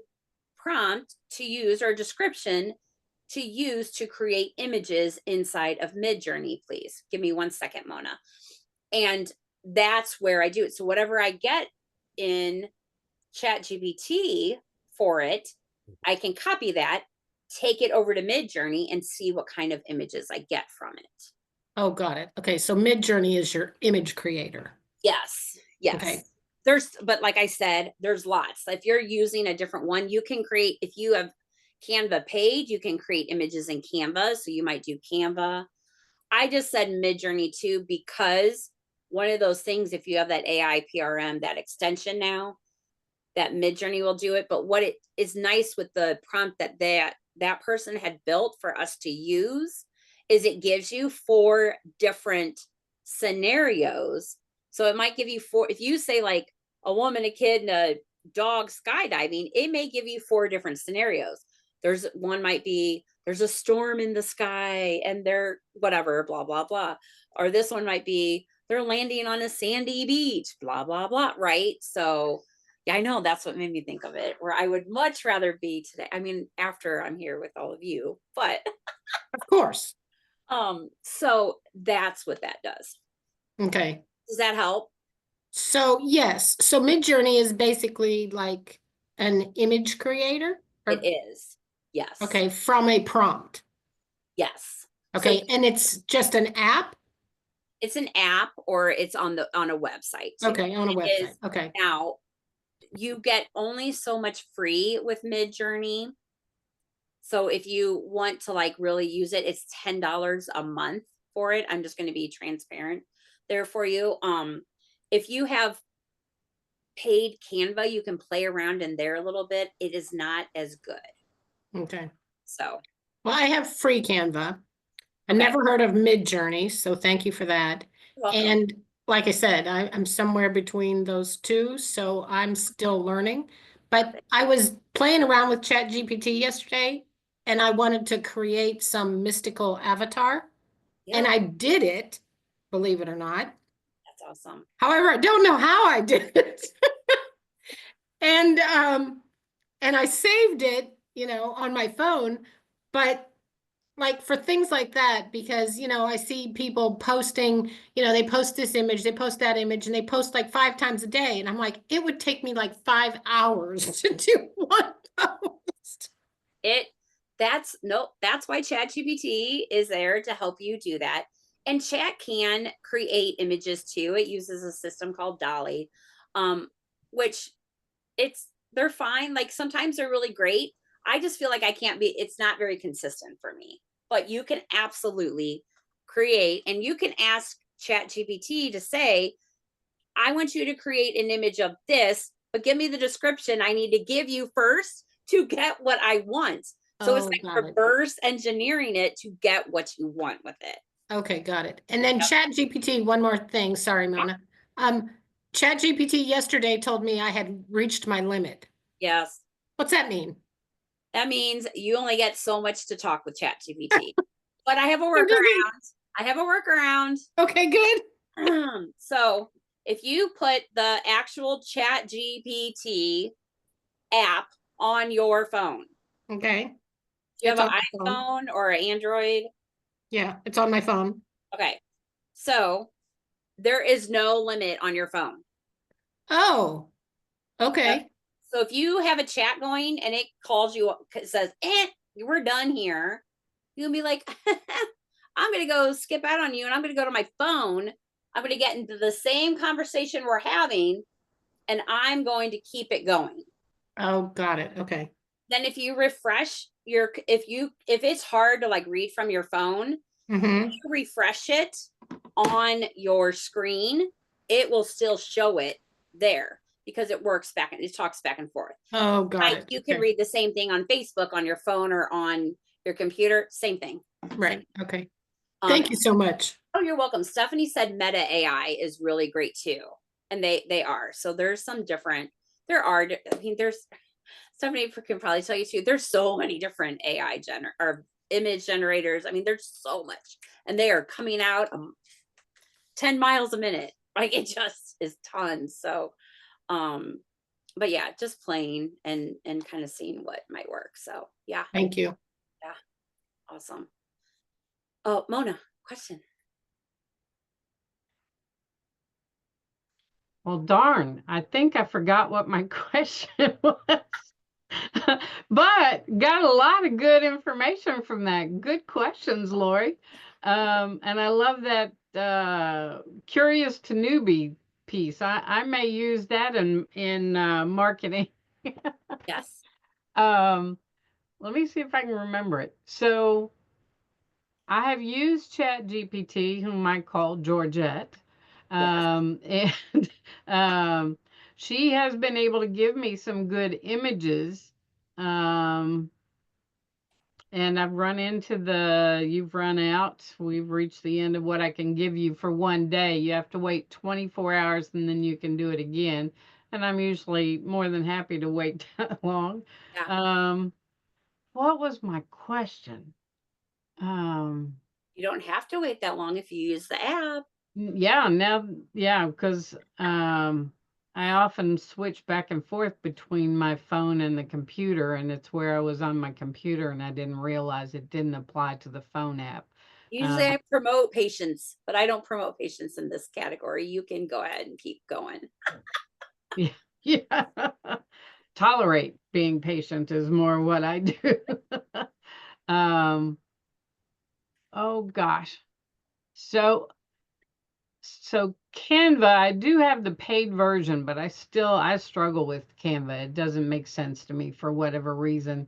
[SPEAKER 1] prompt to use or a description to use to create images inside of MidJourney, please? Give me 1 second, Mona. And that's where I do it. So whatever I get in ChatGPT for it, I can copy that, take it over to MidJourney and see what kind of images I get from it.
[SPEAKER 2] Oh, got it. Okay, so MidJourney is your image creator.
[SPEAKER 1] Yes. Yes.
[SPEAKER 2] Okay.
[SPEAKER 1] But like I said, there's lots. If you're using a different one, you can create, if you have Canva page, you can create images in Canva. So you might do Canva. I just said MidJourney too, because one of those things, if you have that AI PRM, that extension now, that MidJourney will do it. But what it is nice with the prompt that person had built for us to use is it gives you 4 different scenarios. So it might give you 4, if you say like a woman, a kid, and a dog skydiving, it may give you 4 different scenarios. There's one might be there's a storm in the sky and they're whatever, blah, blah, blah. Or this one might be they're landing on a sandy beach, blah, blah, blah. Right. So yeah, I know that's what made me think of it, where I would much rather be today. I mean, after I'm here with all of you, but
[SPEAKER 2] Of course.
[SPEAKER 1] so that's what that does.
[SPEAKER 2] Okay.
[SPEAKER 1] Does that help?
[SPEAKER 2] So yes, so MidJourney is basically like an image creator?
[SPEAKER 1] It
[SPEAKER 2] Or,
[SPEAKER 1] is. Yes.
[SPEAKER 2] okay, from a prompt.
[SPEAKER 1] Yes. So
[SPEAKER 2] Okay, and it's just an app?
[SPEAKER 1] it's an app or it's on a website too.
[SPEAKER 2] Okay, on a
[SPEAKER 1] It
[SPEAKER 2] website.
[SPEAKER 1] is.
[SPEAKER 2] Okay.
[SPEAKER 1] Now you get only so much free with MidJourney. So if you want to like really use it, it's $10 a month for it. I'm just going to be transparent there for you. If you have paid Canva, you can play around in there a little bit. It is not as good.
[SPEAKER 2] Okay.
[SPEAKER 1] So,
[SPEAKER 2] Well, I have free Canva. I
[SPEAKER 1] okay.
[SPEAKER 2] never heard of MidJourney, so thank you for that.
[SPEAKER 1] You're welcome.
[SPEAKER 2] And like I said, I'm somewhere between those two, so I'm still learning. But
[SPEAKER 1] Perfect.
[SPEAKER 2] I was playing around with ChatGPT yesterday, and I wanted to create some mystical avatar, and
[SPEAKER 1] Yeah,
[SPEAKER 2] I did it, believe it or not.
[SPEAKER 1] that's awesome.
[SPEAKER 2] However, I don't know how I did it. And and I saved it, on my phone, but like for things like that, because I see people posting, they post this image, they post that image, and they post like 5 times a day, and I'm like, it would take me like 5 hours to do one post.
[SPEAKER 1] It that's no, that's why ChatGPT is there to help you do that. And Chat can create images too. It uses a system called Dolly, which they're fine. Like sometimes they're really great. I just feel like I can't be, it's not very consistent for me. But you can absolutely create, and you can ask ChatGPT to say, I want you to create an image of this, but give me the description I need to give you first to get what I want. So it's
[SPEAKER 2] Oh,
[SPEAKER 1] like
[SPEAKER 2] got it.
[SPEAKER 1] reverse engineering it to get what you want with it.
[SPEAKER 2] Okay, got it. And then
[SPEAKER 1] Yep.
[SPEAKER 2] ChatGPT, one more thing. Sorry, Mona. Um, ChatGPT yesterday told me I had reached my limit.
[SPEAKER 1] Yes.
[SPEAKER 2] What's that mean?
[SPEAKER 1] That means you only get so much to talk with ChatGPT. But I have a
[SPEAKER 2] I'm just kidding.
[SPEAKER 1] workaround. I have a workaround.
[SPEAKER 2] Okay, good.
[SPEAKER 1] So if you put the actual ChatGPT app on your phone,
[SPEAKER 2] Okay.
[SPEAKER 1] do you have
[SPEAKER 2] It's
[SPEAKER 1] an
[SPEAKER 2] on my phone.
[SPEAKER 1] iPhone or an Android?
[SPEAKER 2] Yeah, it's on my phone.
[SPEAKER 1] Okay. So there is no limit on your phone.
[SPEAKER 2] Oh,
[SPEAKER 1] Yep.
[SPEAKER 2] okay.
[SPEAKER 1] So if you have a chat going and it calls you, it says, we're done here, you'll be like, I'm going to go skip out on you and I'm going to go to my phone. I'm going to get into the same conversation we're having and I'm going to keep it going.
[SPEAKER 2] Oh, got it. Okay.
[SPEAKER 1] Then if you refresh if it's hard to like read from your phone,
[SPEAKER 2] Mm-hmm.
[SPEAKER 1] you refresh it on your screen, it will still show it there because it talks back and forth.
[SPEAKER 2] Oh, got
[SPEAKER 1] Like
[SPEAKER 2] it.
[SPEAKER 1] you can
[SPEAKER 2] Okay.
[SPEAKER 1] read the same thing on Facebook on your phone or on your computer, same thing.
[SPEAKER 2] Right. Okay.
[SPEAKER 1] Um,
[SPEAKER 2] Thank you so much.
[SPEAKER 1] oh, you're welcome. Stephanie said Meta AI is really great too. And they are. So there's some different, I mean, there's somebody can probably tell you too, there's so many different AI or image generators. I mean, there's so much, and they are coming out 10 miles a minute. Like it just is tons. So, um, but yeah, just playing and kind of seeing what might work. So yeah,
[SPEAKER 2] Thank you.
[SPEAKER 1] yeah, awesome. Oh, Mona, question.
[SPEAKER 3] Well, darn, I think I forgot what my question was. But got a lot of good information from that. Good questions, Lori. And I love that curious to newbie piece. I may use that in marketing.
[SPEAKER 1] Yes.
[SPEAKER 3] Let me see if I can remember it. So I have used ChatGPT, whom I call Georgette,
[SPEAKER 1] Yes.
[SPEAKER 3] and um, she has been able to give me some good images. Um, and I've run into you've run out. We've reached the end of what I can give you for one day. You have to wait 24 hours and then you can do it again. And I'm usually more than happy to wait that long.
[SPEAKER 1] Yeah.
[SPEAKER 3] Um, what was my question? Um,
[SPEAKER 1] You don't have to wait that long if you use the app.
[SPEAKER 3] Yeah, now, yeah, because I often switch back and forth between my phone and the computer, and it's where I was on my computer and I didn't realize it didn't apply to the phone app.
[SPEAKER 1] Usually
[SPEAKER 3] Um,
[SPEAKER 1] I promote patience, but I don't promote patience in this category. You can go ahead and keep going.
[SPEAKER 3] yeah, yeah. Tolerate being patient is more what I do. um, oh gosh. So Canva, I do have the paid version, but I struggle with Canva. It doesn't make sense to me for whatever reason.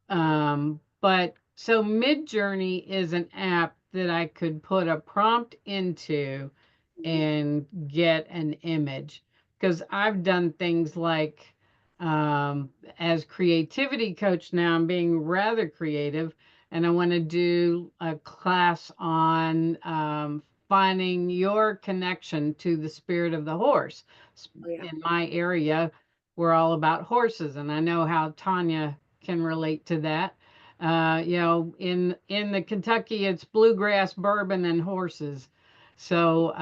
[SPEAKER 3] But so MidJourney is an app that I could put a prompt into
[SPEAKER 1] Mhm.
[SPEAKER 3] and get an image, because I've done things like as creativity coach now, I'm being rather creative, and I want to do a class on finding your connection to the spirit of the horse.
[SPEAKER 1] Oh yeah.
[SPEAKER 3] In my area, we're all about horses, and I know how Tanya can relate to that. In the Kentucky, it's bluegrass, bourbon, and horses. So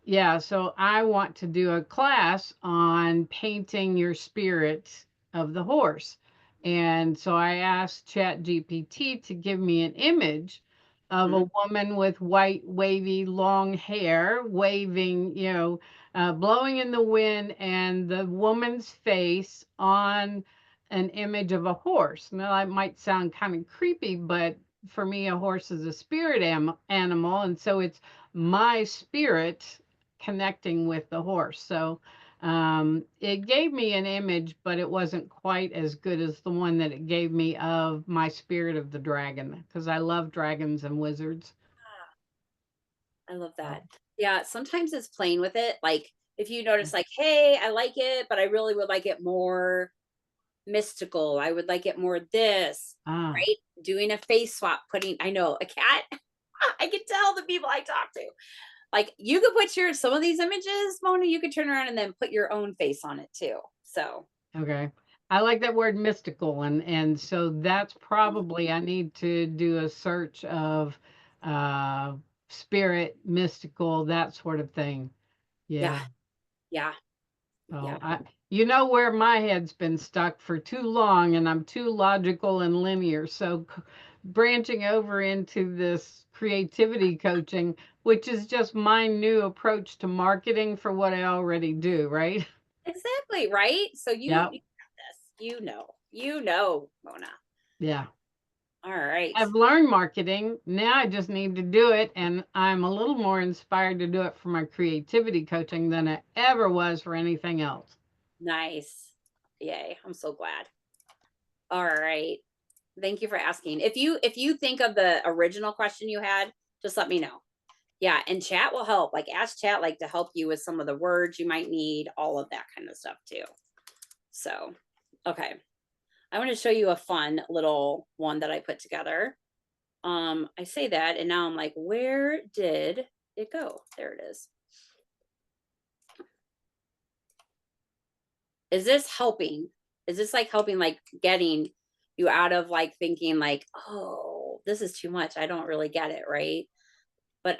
[SPEAKER 3] yeah, so I want to do a class on painting your spirit of the horse. And so I asked ChatGPT to give me an image of a
[SPEAKER 1] Mhm.
[SPEAKER 3] woman with white, wavy, long hair, waving, blowing in the wind, and the woman's face on an image of a horse. Now, that might sound kind of creepy, but for me, a horse is a spirit animal. And so it's my spirit connecting with the horse. So it gave me an image, but it wasn't quite as good as the one that it gave me of my spirit of the dragon, because I love dragons and wizards.
[SPEAKER 1] I love
[SPEAKER 3] Oh.
[SPEAKER 1] that. Yeah, sometimes it's playing with it. Like if you notice like, hey, I like it, but I really would like it more mystical. I would like it more this,
[SPEAKER 3] Ah,
[SPEAKER 1] right? Doing a face swap, putting, I know a cat. I can tell the people I talk to. Like you could put some of these images, Mona, you could turn around and then put your own face on it too. So
[SPEAKER 3] okay. I like that word mystical, and so that's probably I need to do a search of uh spirit, mystical, that sort of thing.
[SPEAKER 1] yeah,
[SPEAKER 3] Yeah.
[SPEAKER 1] yeah, yeah.
[SPEAKER 3] So you know where my head's been stuck for too long, and I'm too logical and linear. So branching over into this creativity coaching, which is just my new approach to marketing for what I already do, right?
[SPEAKER 1] Exactly, right? So
[SPEAKER 3] Yep.
[SPEAKER 1] you got this. You know, Mona.
[SPEAKER 3] Yeah.
[SPEAKER 1] All right.
[SPEAKER 3] I've learned marketing. Now I just need to do it. And I'm a little more inspired to do it for my creativity coaching than I ever was for anything else.
[SPEAKER 1] Nice. Yay. I'm so glad. All right. Thank you for asking. If you think of the original question you had, just let me know. Yeah, and chat will help. Like ask chat like to help you with some of the words you might need, all of that kind of stuff too. So, okay. I want to show you a fun little one that I put together. I say that and now I'm like, where did it go? There it is. is this helping? Is this like helping, like getting you out of like thinking like, oh, this is too much. I don't really get it, right? But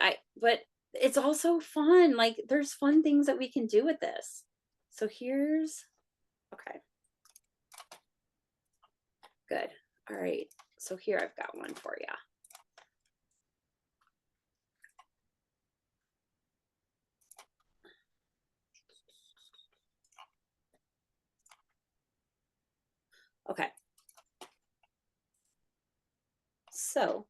[SPEAKER 1] it's also fun. Like there's fun things that we can do with this. So here's, okay. Good. All right. So here I've got one for you. Okay. So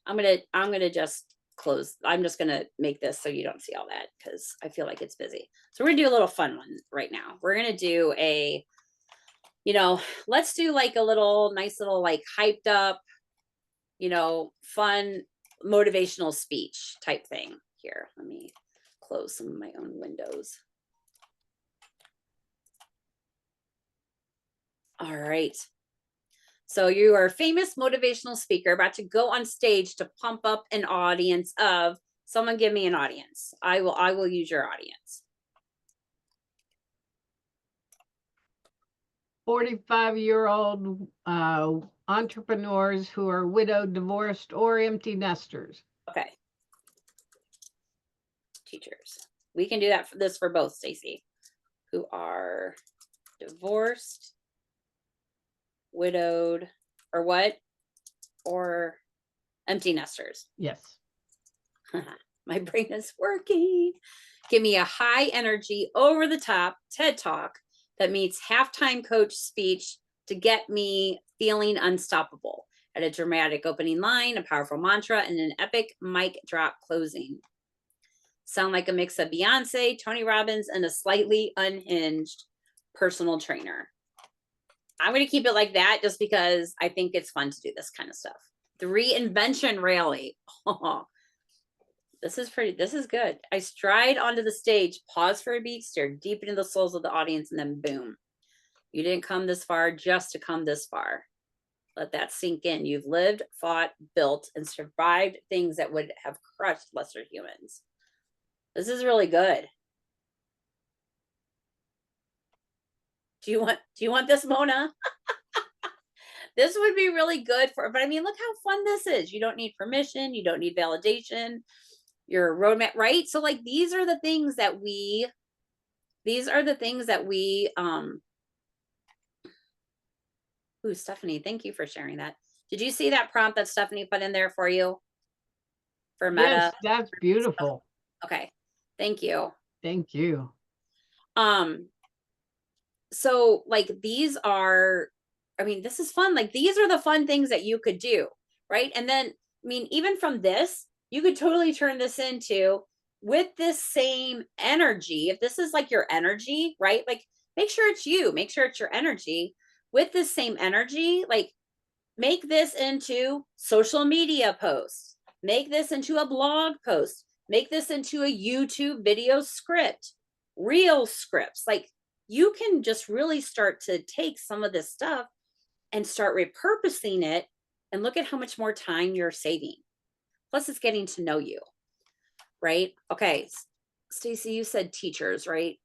[SPEAKER 1] I'm gonna just close. I'm just gonna make this so you don't see all that because I feel like it's busy. So we're gonna do a little fun one right now. We're gonna do a, let's do like a little nice little like hyped up, fun motivational speech type thing. Here, let me close some of my own windows. All right. So you are a famous motivational speaker about to go on stage to pump up an audience of someone. Give me an audience. I will use your audience.
[SPEAKER 3] 45-year-old entrepreneurs who are widowed, divorced, or empty nesters.
[SPEAKER 1] Okay. Teachers. We can do that for this for both, Stacy. Who are divorced, widowed, or what? Or empty nesters.
[SPEAKER 3] Yes.
[SPEAKER 1] My brain is working. Give me a high energy, over the top TED Talk that meets halftime coach speech to get me feeling unstoppable. At a dramatic opening line, a powerful mantra, and an epic mic drop closing. Sound like a mix of Beyonce, Tony Robbins, and a slightly unhinged personal trainer. I'm going to keep it like that just because I think it's fun to do this kind of stuff. The reinvention rally. Oh, this is good. I stride onto the stage, pause for a beat, stare deep into the souls of the audience, and then boom. You didn't come this far just to come this far. Let that sink in. You've lived, fought, built, and survived things that would have crushed lesser humans. This is really good. Do you want this, Mona? This would be really good but I mean, look how fun this is. You don't need permission. You don't need validation. Your roadmap, right? So like, these are the things that we, ooh, Stephanie, thank you for sharing that. Did you see that prompt that Stephanie put in there for you? For Meta?
[SPEAKER 3] Yes, that's beautiful.
[SPEAKER 1] Okay. Thank you.
[SPEAKER 3] Thank you.
[SPEAKER 1] So like, these are, I mean, this is fun. Like, these are the fun things that you could do, right? And then, I mean, even from this, you could totally turn this into, with this same energy, if this is like your energy, right? Like, make sure it's you, make sure it's your energy. With this same energy, like, make this into social media posts, make this into a blog post, make this into a YouTube video script, real scripts. Like, you can just really start to take some of this stuff and start repurposing it, and look at how much more time you're saving. Plus, it's getting to know you, right? Okay, Stacy, you said teachers, right?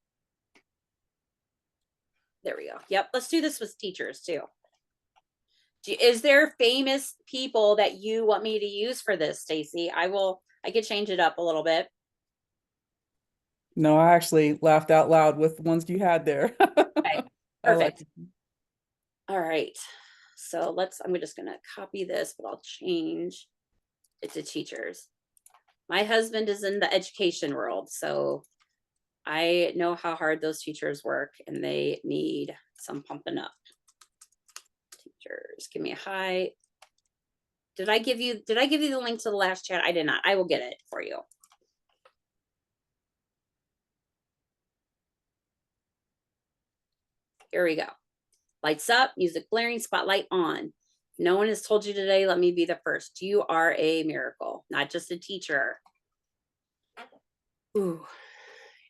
[SPEAKER 1] There we go. Yep, let's do this with teachers too. Is there famous people that you want me to use for this, Stacy? I could change it up a little bit.
[SPEAKER 4] No, I actually laughed out loud with the ones you had there.
[SPEAKER 1] Okay, perfect. All right. So I'm just going to copy this, but I'll change it to teachers. My husband is in the education world, so I know how hard those teachers work, and they need some pumping up. Teachers, give me a hi. Did I give you the link to the last chat? I did not. I will get it for you. Here we go. Lights up, music blaring, spotlight on. If no one has told you today, let me be the first. You are a miracle, not just a teacher. Ooh,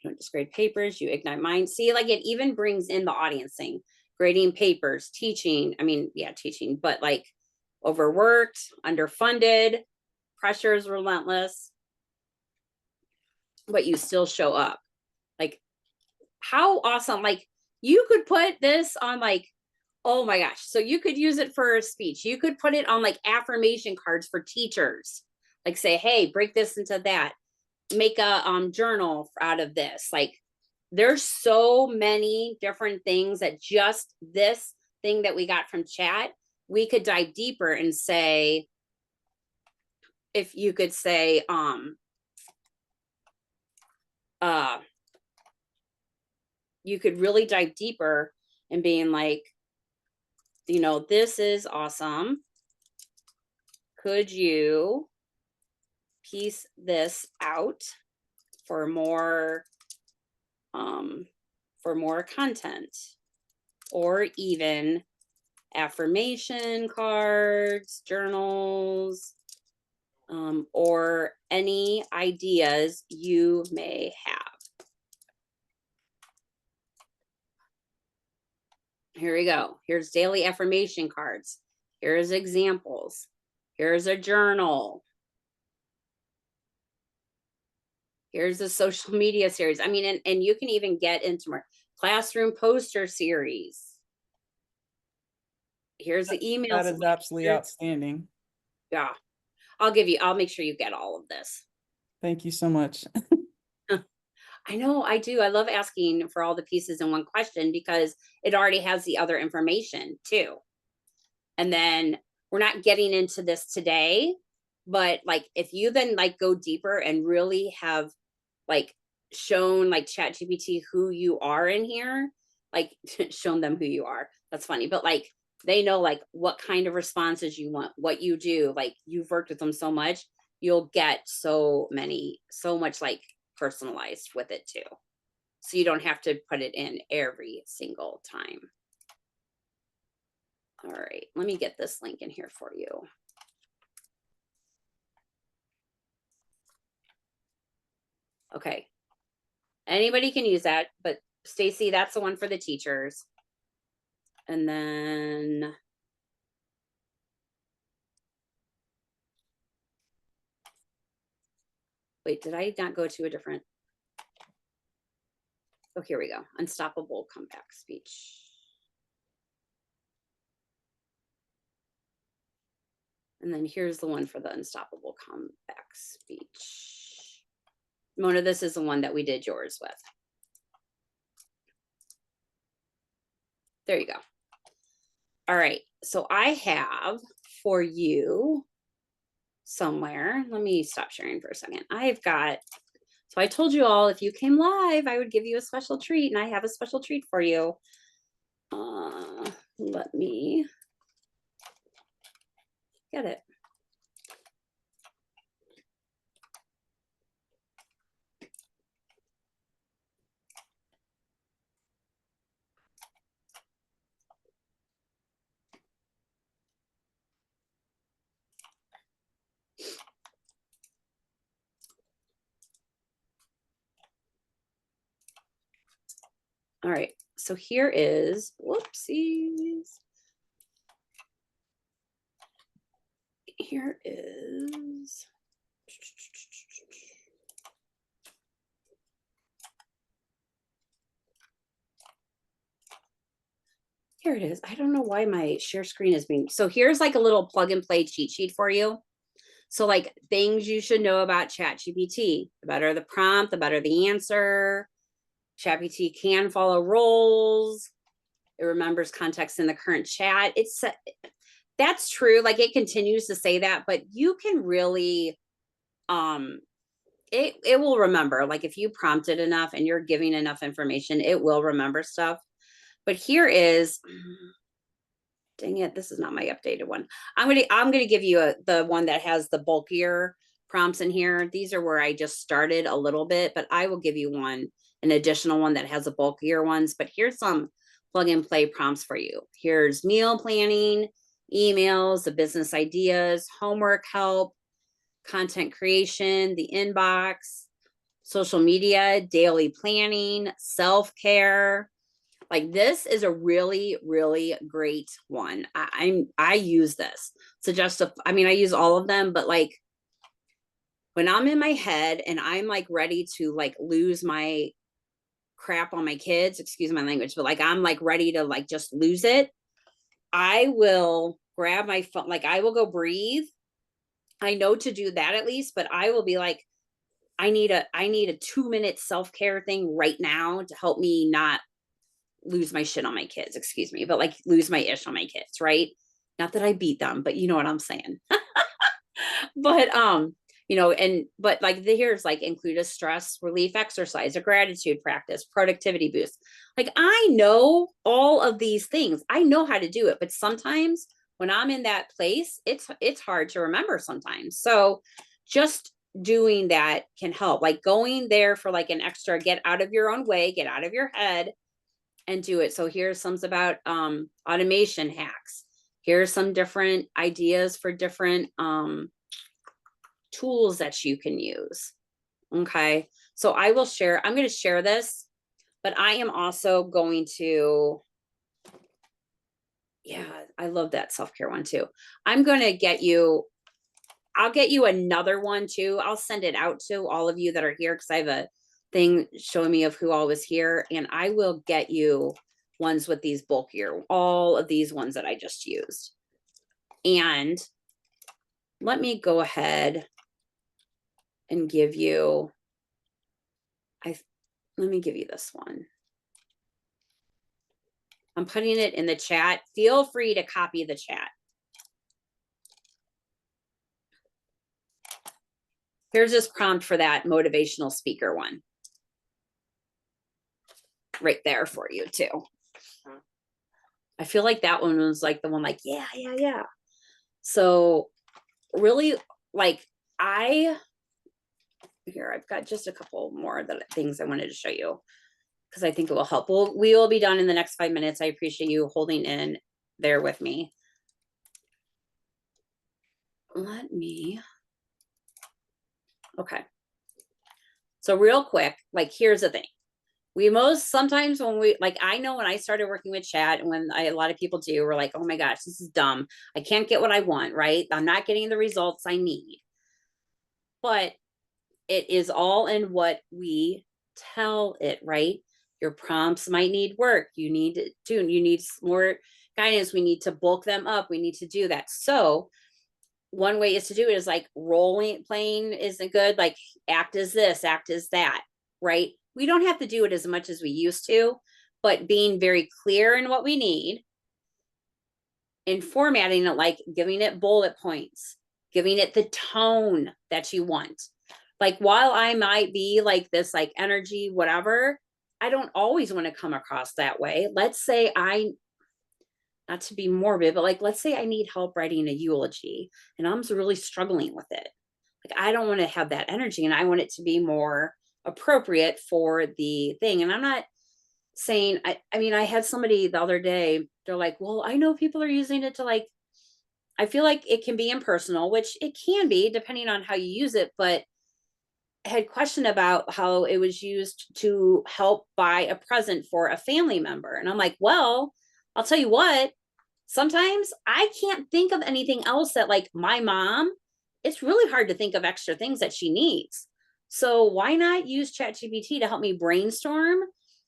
[SPEAKER 1] you don't just grade papers, you ignite minds. See, like, it even brings in the audience thing. Grading papers, teaching. I mean, yeah, teaching, but like, overworked, underfunded, pressure is relentless, but you still show up. Like, how awesome. Like, You could put this on like, oh my gosh. So you could use it for a speech. You could put it on like affirmation cards for teachers. Like say, hey, break this into that. Make a journal out of this. Like there's so many different things that just this thing that we got from chat, we could dive deeper and say, if you could say, you could really dive deeper and being like, you know, this is awesome. Could you piece this out for more content, or even affirmation cards, journals, or any ideas you may have. Here we go. Here's daily affirmation cards. Here's examples. Here's a journal. Here's a social media series. I mean, and you can even get into more classroom poster series. Here's the email.
[SPEAKER 4] That is absolutely outstanding.
[SPEAKER 1] Yeah. I'll make sure you get all of this.
[SPEAKER 4] Thank you so much.
[SPEAKER 1] I know, I do. I love asking for all the pieces in one question because it already has the other information too. And then we're not getting into this today, but like if you then like go deeper and really have like shown like ChatGPT who you are in here, like shown them who you are. That's funny, but like they know like what kind of responses you want, what you do. Like you've worked with them so much, you'll get so much like personalized with it too. So you don't have to put it in every single time. All right, let me get this link in here for you. Okay. Anybody can use that, but Stacy, that's the one for the teachers. And then wait, did I not go to a different? Oh, here we go. Unstoppable comeback speech. And then here's the one for the unstoppable comeback speech. Mona, this is the one that we did yours with. There you go. All right. So I have for you somewhere. Let me stop sharing for a second. I've got, so I told you all if you came live, I would give you a special treat, and I have a special treat for you. Let me get it. All right, so here is, whoopsies. Here is, here it is. I don't know why my share screen is being, so here's like a little plug and play cheat sheet for you. So like things you should know about ChatGPT. The better the prompt, the better the answer. ChatGPT can follow roles. It remembers context in the current chat. It's that's true. Like it continues to say that, but you can really, it will remember. Like if you prompt it enough and you're giving enough information, it will remember stuff. But here is, dang it, this is not my updated one. I'm gonna give you the one that has the bulkier prompts in here. These are where I just started a little bit, but I will give you an additional one that has a bulkier ones. But here's some plug and play prompts for you. Here's meal planning, emails, the business ideas, homework help, content creation, the inbox, social media, daily planning, self-care. Like this is a really, really great one. I use this. So just, I mean, I use all of them, but like when I'm in my head and I'm like ready to like lose my crap on my kids, excuse my language, but like I'm like ready to like just lose it, I will grab my phone, like I will go breathe. I know to do that at least, but I will be like, I need a 2-minute self-care thing right now to help me not lose my shit on my kids, excuse me, but like lose my ish on my kids, right? Not that I beat them, but you know what I'm saying. But but like here's like include a stress relief exercise, a gratitude practice, productivity boost. Like I know all of these things. I know how to do it, but sometimes when I'm in that place, it's hard to remember sometimes. So just doing that can help. Like going there for like an extra, get out of your own way, get out of your head and do it. So here's some about automation hacks. Here's some different ideas for different tools that you can use. Okay. So I'm going to share this, but I am also going to, yeah, I love that self-care one too. I'll get you another one too. I'll send it out to all of you that are here because I have a thing showing me of who all was here, and I will get you ones with these bulkier, all of these ones that I just used. And let me go ahead and give you, let me give you this one. I'm putting it in the chat. Feel free to copy the chat. Here's this prompt for that motivational speaker one. Right there for you too. I feel like that one was like the one like, yeah. So really like here, I've got just a couple more things I wanted to show you because I think it will help. We will be done in the next 5 minutes. I appreciate you holding in there with me. Okay. So real quick, like, here's the thing. Sometimes when we, like, I know when I started working with chat and when a lot of people do, we're like, oh my gosh, this is dumb. I can't get what I want, right? I'm not getting the results I need. But it is all in what we tell it, right? Your prompts might need work. You need to tune. You need more guidance. We need to bulk them up. We need to do that. So one way is to do it is like playing isn't good. Like act as this, act as that, right? We don't have to do it as much as we used to, but being very clear in what we need and formatting it, like giving it bullet points, giving it the tone that you want. Like while I might be like this, like energy, whatever, I don't always want to come across that way. Let's say not to be morbid, but like, let's say I need help writing a eulogy and I'm really struggling with it. Like, I don't want to have that energy and I want it to be more appropriate for the thing. And I'm not saying, I mean, I had somebody the other day, they're like, well, I know people are using it to like, I feel like it can be impersonal, which it can be depending on how you use it, but I had questioned about how it was used to help buy a present for a family member. And I'm like, well, I'll tell you what, sometimes I can't think of anything else that like my mom, it's really hard to think of extra things that she needs. So why not use ChatGPT to help me brainstorm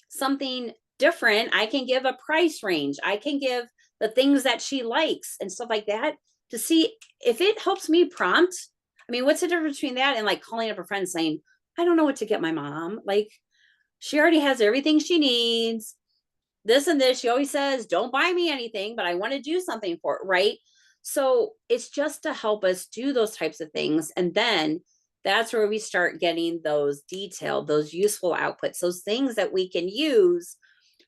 [SPEAKER 1] something different? I can give a price range. I can give the things that she likes and stuff like that to see if it helps me prompt. I mean, what's the difference between that and like calling up a friend saying, I don't know what to get my mom. Like she already has everything she needs. This and this. She always says, don't buy me anything, but I want to do something for it. Right. So it's just to help us do those types of things. And then that's where we start getting those detailed, those useful outputs, those things that we can use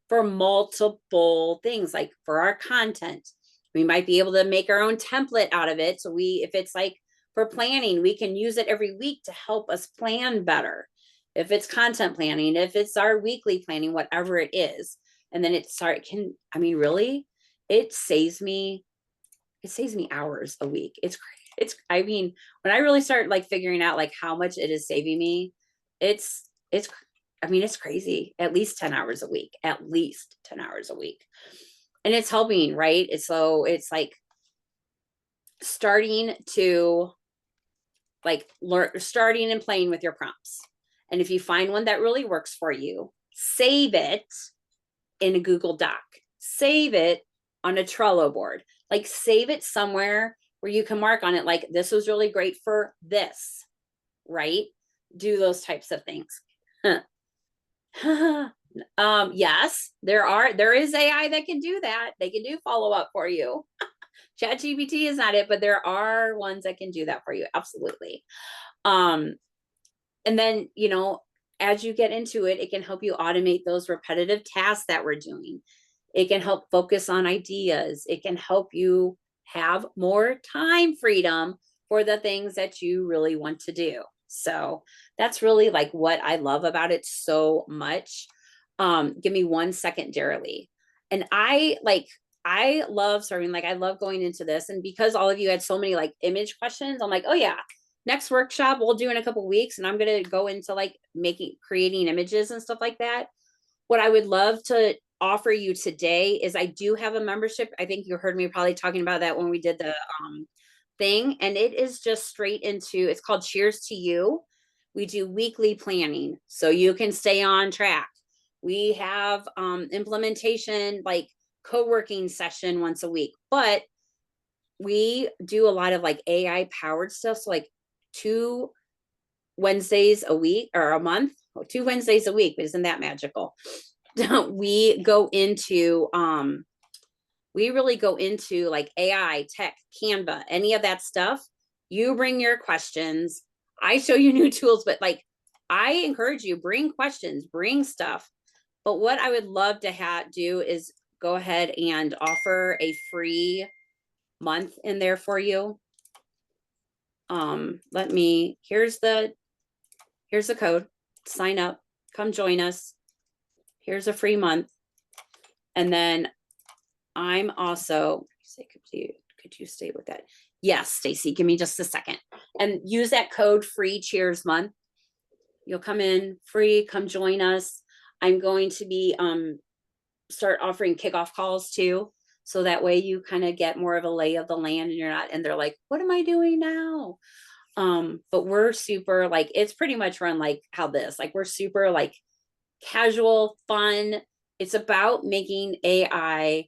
[SPEAKER 1] for multiple things, like for our content. We might be able to make our own template out of it. So if it's like for planning, we can use it every week to help us plan better. If it's content planning, if it's our weekly planning, whatever it is. And then really, it saves me hours a week. I mean, when I really start like figuring out like how much it is saving me, it's crazy. At least 10 hours a week, And it's helping, right? It's like starting and playing with your prompts. And if you find one that really works for you, save it in a Google Doc, save it on a Trello board, like save it somewhere where you can mark on it, like this was really great for this, right? Do those types of things. Yes, there is AI that can do that. They can do follow up for you. ChatGPT is not it, but there are ones that can do that for you. Absolutely. And then, you know, as you get into it, it can help you automate those repetitive tasks that we're doing. It can help focus on ideas. It can help you have more time freedom for the things that you really want to do. So that's really like what I love about it so much. Give me 1 second, Daralee. And I love serving, like I love going into this. And because all of you had so many like image questions, I'm like, oh yeah, next workshop we'll do in a couple of weeks. And I'm going to go into like creating images and stuff like that. What I would love to offer you today is I do have a membership. I think you heard me probably talking about that when we did the thing. And it is just straight into, it's called Cheers to You. We do weekly planning so you can stay on track. We have implementation, like co-working session once a week, but we do a lot of like AI powered stuff. So like 2 Wednesdays a week or a month, 2 Wednesdays a week, but isn't that magical? We go into, we really go into like AI, tech, Canva, any of that stuff. You bring your questions. I show you new tools, but like, I encourage you, bring questions, bring stuff. But what I would love to do is go ahead and offer a free month in there for you. Here's the code, sign up, come join us. Here's a free month. And then I'm also, could you stay with that? Yes, Stacy, give me just a second. And use that code free cheers month. You'll come in free, come join us. I'm going to be start offering kickoff calls too. So that way you kind of get more of a lay of the land and you're not, and they're like, what am I doing now? But we're super like, it's pretty much run like how this, like we're super like casual, fun. It's about making AI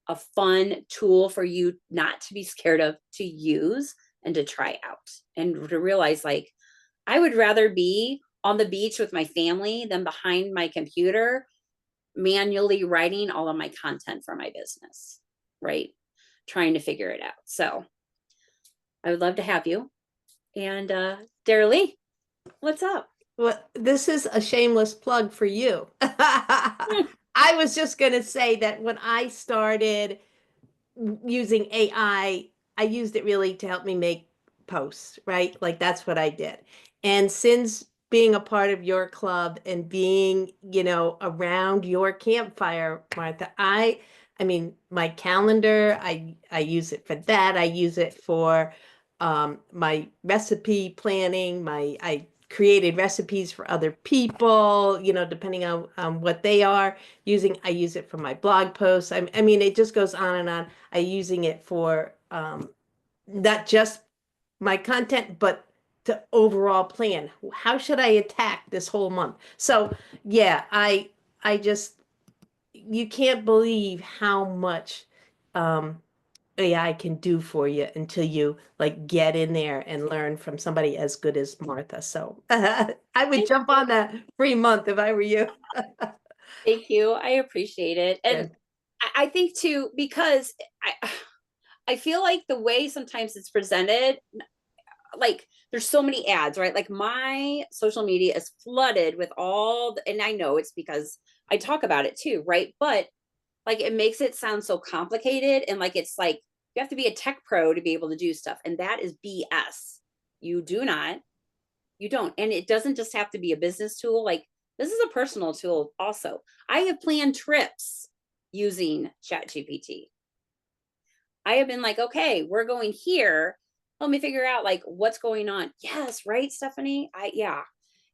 [SPEAKER 1] a fun tool for you not to be scared of, to use and to try out and to realize like, I would rather be on the beach with my family than behind my computer manually writing all of my content for my business, right? Trying to figure it out. So I would love to have you. And Daralee, what's up?
[SPEAKER 5] Well, this is a shameless plug for you. I was just going to say that when I started using AI, I used it really to help me make posts, right? Like that's what I did. And since being a part of your club and being, you know, around your campfire, Martha, I mean, my calendar, I use it for that. I use it for my recipe planning. I created recipes for other people, you know, depending on what they are using. I use it for my blog posts. I mean, it just goes on and on. I'm using it for not just my content, but to overall plan. How should I attack this whole month? So yeah, I just, you can't believe how much AI can do for you until you like get in there and learn from somebody as good as Martha. So I would jump on that free month if I were you.
[SPEAKER 1] Thank you. I appreciate it. And I think too, because I feel like the way sometimes it's presented, like there's so many ads, right? Like my social media is flooded with and I know it's because I talk about it too, right? But like it makes it sound so complicated and like it's like you have to be a tech pro to be able to do stuff. And that is BS. You don't. And it doesn't just have to be a business tool. Like this is a personal tool also. I have planned trips using ChatGPT. I have been like, okay, we're going here. Let me figure out like what's going on. Yes, right, Stephanie? Yeah,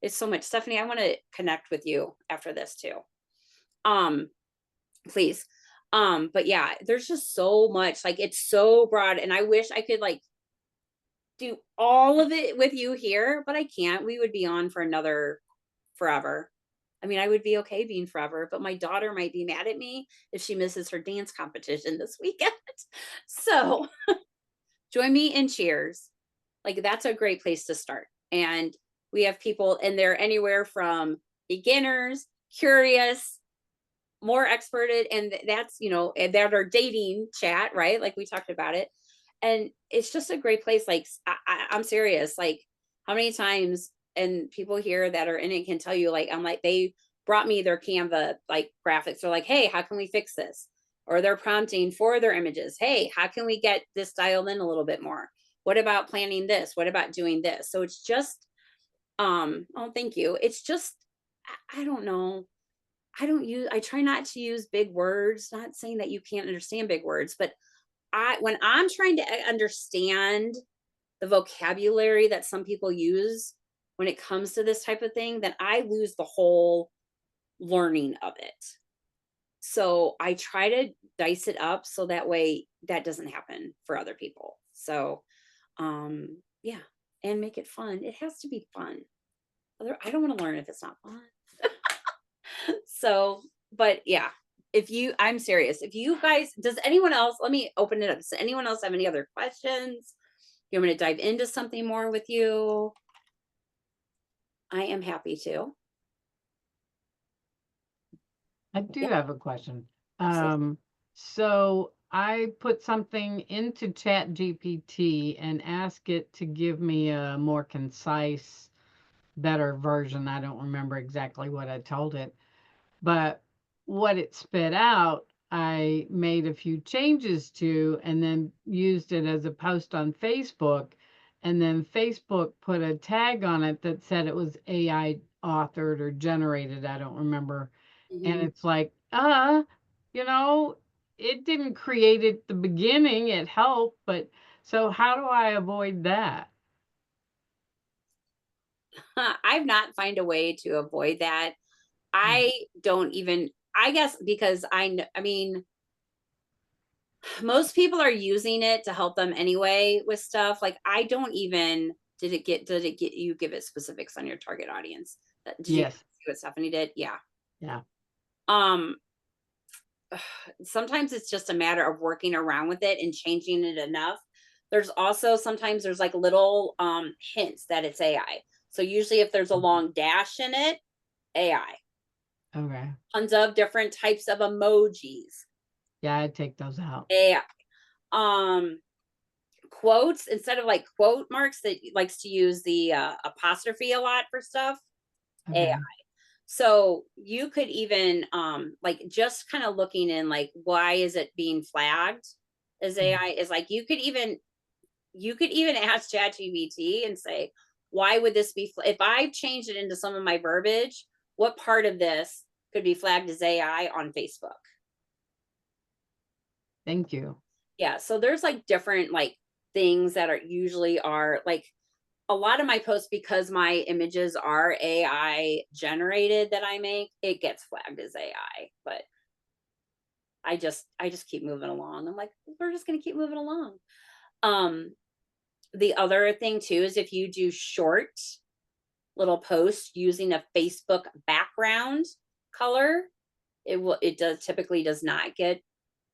[SPEAKER 1] it's so much. Stephanie, I want to connect with you after this too. Please. But yeah, there's just so much, like it's so broad. And I wish I could like do all of it with you here, but I can't. We would be on for another forever. I mean, I would be okay being forever, but my daughter might be mad at me if she misses her dance competition this weekend. So join me in cheers. Like, that's a great place to start. And we have people in there anywhere from beginners, curious, more experted, and that's, that are dating chat, right? Like we talked about it. And it's just a great place. Like, I'm serious. Like, how many times, and people here that are in it can tell you, like, I'm like, they brought me their Canva like graphics. They're like, hey, how can we fix this? Or they're prompting for their images. Hey, how can we get this dialed in a little bit more? What about planning this? What about doing this? So it's just, oh, thank you. It's just, I don't know. I try not to use big words, not saying that you can't understand big words, but when I'm trying to understand the vocabulary that some people use when it comes to this type of thing, then I lose the whole learning of it. So I try to dice it up so that way that doesn't happen for other people. So, yeah, and make it fun. It has to be fun. I don't want to learn if it's not fun. So, but yeah, I'm serious. If you guys, does anyone else, let me open it up. Does anyone else have any other questions? You want me to dive into something more with you? I am happy to.
[SPEAKER 3] I do
[SPEAKER 1] Yeah.
[SPEAKER 3] have a question.
[SPEAKER 1] Absolutely.
[SPEAKER 3] So I put something into ChatGPT and ask it to give me a more concise, better version. I don't remember exactly what I told it, but what it spit out, I made a few changes to and then used it as a post on Facebook. And then Facebook put a tag on it that said it was AI authored or generated. I don't remember. And
[SPEAKER 1] Mhm.
[SPEAKER 3] it's like, you know, it didn't create it at the beginning, it helped, but so how do I avoid that?
[SPEAKER 1] I've not find a way to avoid that. I don't even, I guess because I mean, most people are using it to help them anyway with stuff. Like, I don't even, did it get you give it specifics on your target audience? Did you
[SPEAKER 3] Yes.
[SPEAKER 1] see what Stephanie did? Yeah.
[SPEAKER 3] Yeah.
[SPEAKER 1] Um, Sometimes it's just a matter of working around with it and changing it enough. There's also sometimes there's like little hints that it's AI. So usually if there's a long dash in it, AI.
[SPEAKER 3] Okay.
[SPEAKER 1] Tons of different types of emojis,
[SPEAKER 3] Yeah, I'd take those out.
[SPEAKER 1] AI. Quotes instead of like quote marks that likes to use the apostrophe a lot for stuff, AI.
[SPEAKER 3] Okay.
[SPEAKER 1] So you could even like just kind of looking in like why is it being flagged as AI is like you could even ask ChatGPT and say, why would this be if I changed it into some of my verbiage, what part of this could be flagged as AI on Facebook?
[SPEAKER 3] Thank you.
[SPEAKER 1] Yeah, so there's like different like things that are usually are like a lot of my posts, because my images are AI generated that I make, it gets flagged as AI. But I just keep moving along. I'm like, we're just gonna keep moving along. Um, the other thing too is if you do short little posts using a Facebook background color, it does not get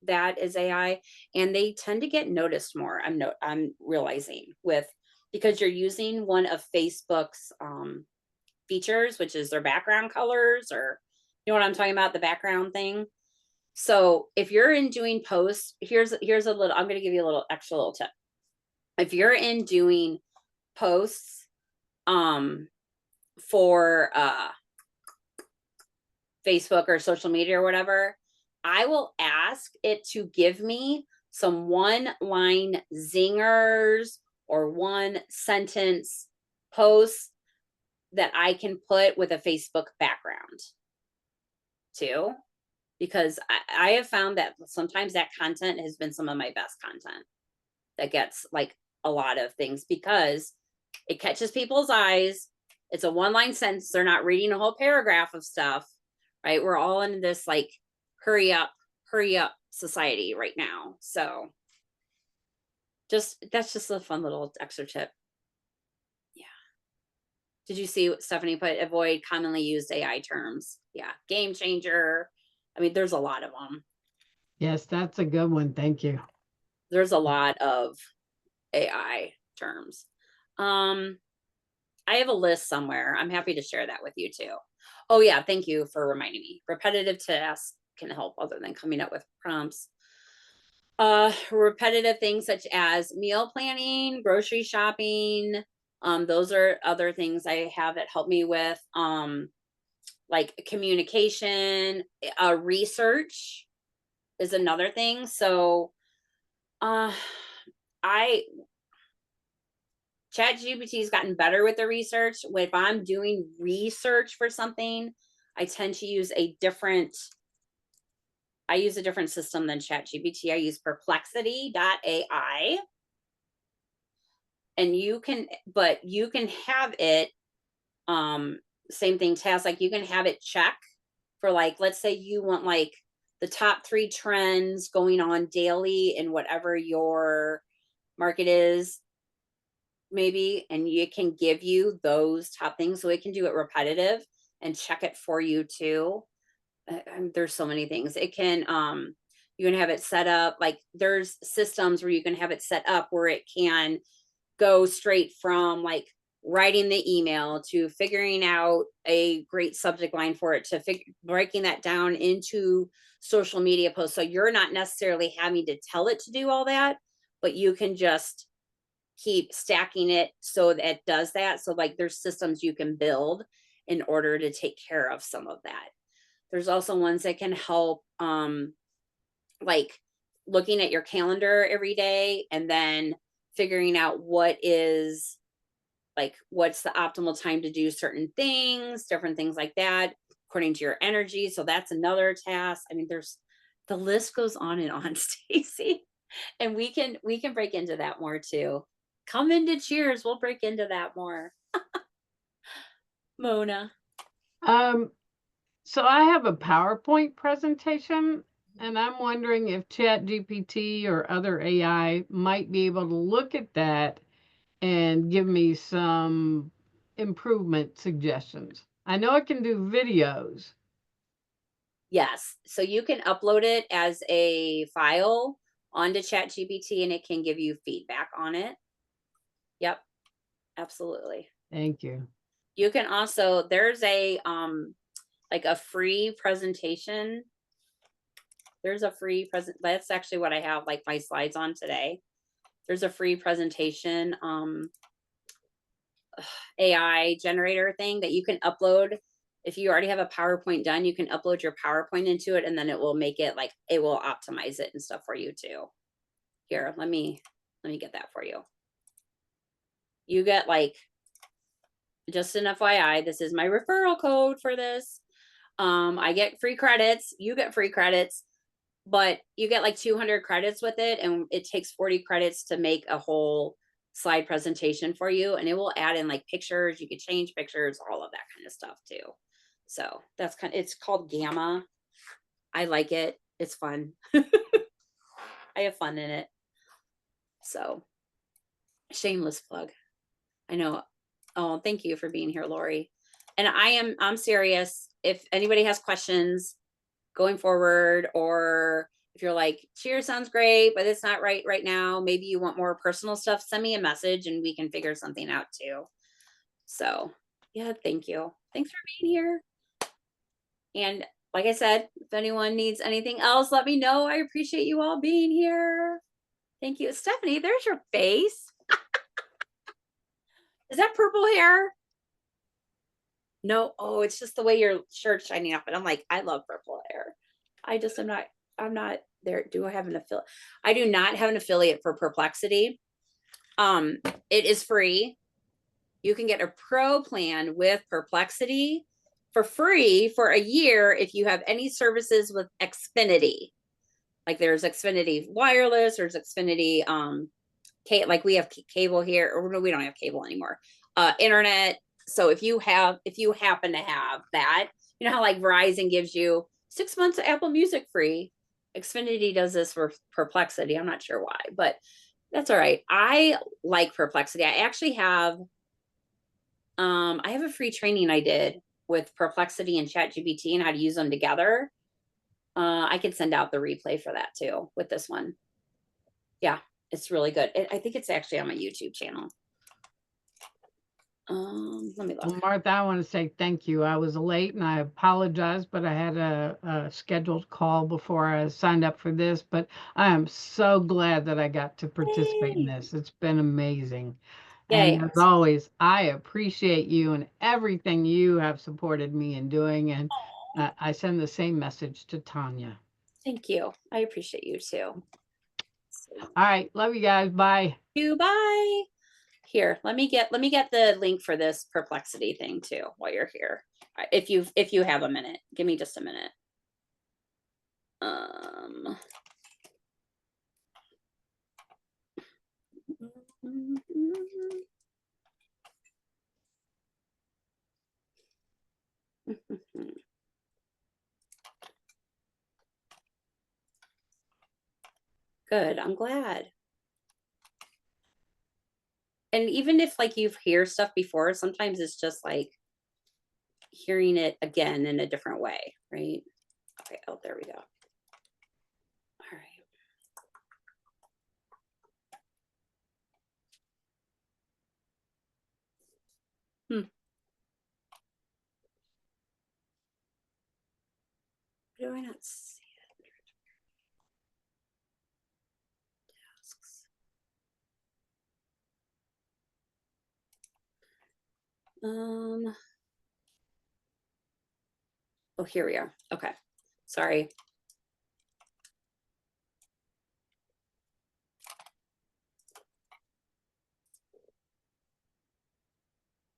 [SPEAKER 1] that as AI, and they tend to get noticed more. I'm realizing with because you're using one of Facebook's features, which is their background colors, or you know what I'm talking about, the background thing. So if you're in doing posts, here's a little, I'm going to give you a little extra little tip. If you're in doing posts for Facebook or social media or whatever, I will ask it to give me some one line zingers or one sentence posts that I can put with a Facebook background too. Because I have found that sometimes that content has been some of my best content that gets like a lot of things because it catches people's eyes. It's a one line sentence. They're not reading a whole paragraph of stuff, right? We're all in this like hurry up society right now. So that's just a fun little extra tip. Yeah. Did you see what Stephanie put? Avoid commonly used AI terms. Yeah. Game changer. I mean, there's a lot of them.
[SPEAKER 3] Yes, that's a good one. Thank you.
[SPEAKER 1] There's a lot of AI terms. I have a list somewhere. I'm happy to share that with you too. Oh yeah, thank you for reminding me. Repetitive tasks can help other than coming up with prompts. Repetitive things such as meal planning, grocery shopping. Those are other things I have that help me with like communication, research is another thing. So I ChatGPT has gotten better with the research. If I'm doing research for something, I tend to use a different system than ChatGPT. I use perplexity.ai. And you can have it, same thing, tasks, like you can have it check for, like, let's say you want like the top 3 trends going on daily in whatever your market is, maybe, and it can give you those top things. So it can do it repetitive and check it for you too. There's so many things it can, you can have it set up, like there's systems where you can have it set up where it can go straight from like writing the email to figuring out a great subject line for it to breaking that down into social media posts. So you're not necessarily having to tell it to do all that, but you can just keep stacking it so that it does that. So like there's systems you can build in order to take care of some of that. There's also ones that can help, like looking at your calendar every day and then figuring out what's the optimal time to do certain things, different things like that, according to your energy. So that's another task. I mean, the list goes on, Stacy, and we can break into that more too. Come into Cheers. We'll break into that more. Mona.
[SPEAKER 3] So I have a PowerPoint presentation, and I'm wondering if ChatGPT or other AI might be able to look at that and give me some improvement suggestions. I know it can do videos.
[SPEAKER 1] Yes. So you can upload it as a file onto ChatGPT and it can give you feedback on it. Yep. Absolutely.
[SPEAKER 3] Thank you.
[SPEAKER 1] You can also, there's a like a free presentation. There's a free that's actually what I have like my slides on today. There's a free presentation AI generator thing that you can upload. If you already have a PowerPoint done, you can upload your PowerPoint into it and then it will make it like, it will optimize it and stuff for you too. Here, let me get that for you. You get like, just an FYI, this is my referral code for this. I get free credits, you get free credits, but you get like 200 credits with it, and it takes 40 credits to make a whole slide presentation for you, and it will add in like pictures, you could change pictures, all of that kind of stuff too. So that's it's called Gamma. I like it. It's fun. I have fun in it. So shameless plug. I know. Oh, thank you for being here, Lori. And I'm serious. If anybody has questions going forward, or if you're like, Cheers sounds great, but it's not right now, maybe you want more personal stuff, send me a message and we can figure something out too. So yeah, thank you. Thanks for being here. And like I said, if anyone needs anything else, let me know. I appreciate you all being here. Thank you. Stephanie, there's your face. Is that purple hair? No. Oh, it's just the way your shirt's shining up. And I'm like, I love purple hair. I'm not there. Do I have an affiliate? I do not have an affiliate for Perplexity. It is free. You can get a pro plan with Perplexity for free for a year if you have any services with Xfinity. Like there's Xfinity Wireless, there's Xfinity, like we have cable here, or no, we don't have cable anymore. Internet. So if you happen to have that, you know how like Verizon gives you 6 months of Apple Music free, Xfinity does this for Perplexity. I'm not sure why, but that's all right. I like Perplexity. I actually have I have a free training I did with Perplexity and ChatGPT and how to use them together. I could send out the replay for that too with this one. Yeah, it's really good. I think it's actually on my YouTube channel. Let me
[SPEAKER 3] Well,
[SPEAKER 1] look.
[SPEAKER 3] Martha, I want to say thank you. I was late and I apologize, but I had a scheduled call before I signed up for this. But I am so glad that I got to participate in
[SPEAKER 1] Yay.
[SPEAKER 3] this. It's been amazing.
[SPEAKER 1] Yay.
[SPEAKER 3] And as always, I appreciate you and everything you have supported me in doing. And I send the same message to Tanya.
[SPEAKER 1] Thank you. I appreciate you too.
[SPEAKER 3] All right. Love you guys. Bye.
[SPEAKER 1] Bye. Here, let me get the link for this Perplexity thing too while you're here. If you have a minute, give me just a minute. Good, I'm glad. And even if like you've heard stuff before, sometimes it's just like hearing it again in a different way, right? Okay, oh, there we go. All right. Do I not see it? Tasks. Oh, here we are. Okay. Sorry.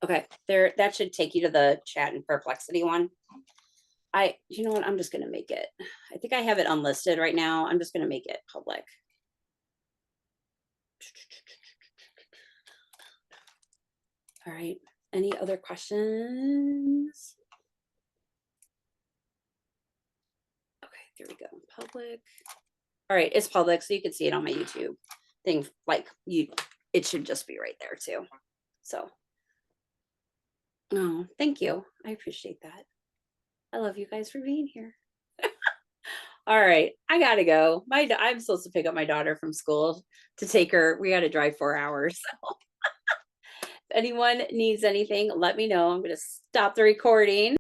[SPEAKER 1] Okay, there, that should take you to the chat and Perplexity one. You know what, I'm just gonna make it. I think I have it unlisted right now. I'm just gonna make it public. All right, any other questions? Okay, there we go, public. All right, it's public, so you can see it on my YouTube thing. Like it should just be right there too. So, oh, thank you. I appreciate that. I love you guys for being here. All right, I gotta go. I'm supposed to pick up my daughter from school to take her. We got to drive 4 hours. So if anyone needs anything, let me know. I'm gonna stop the recording.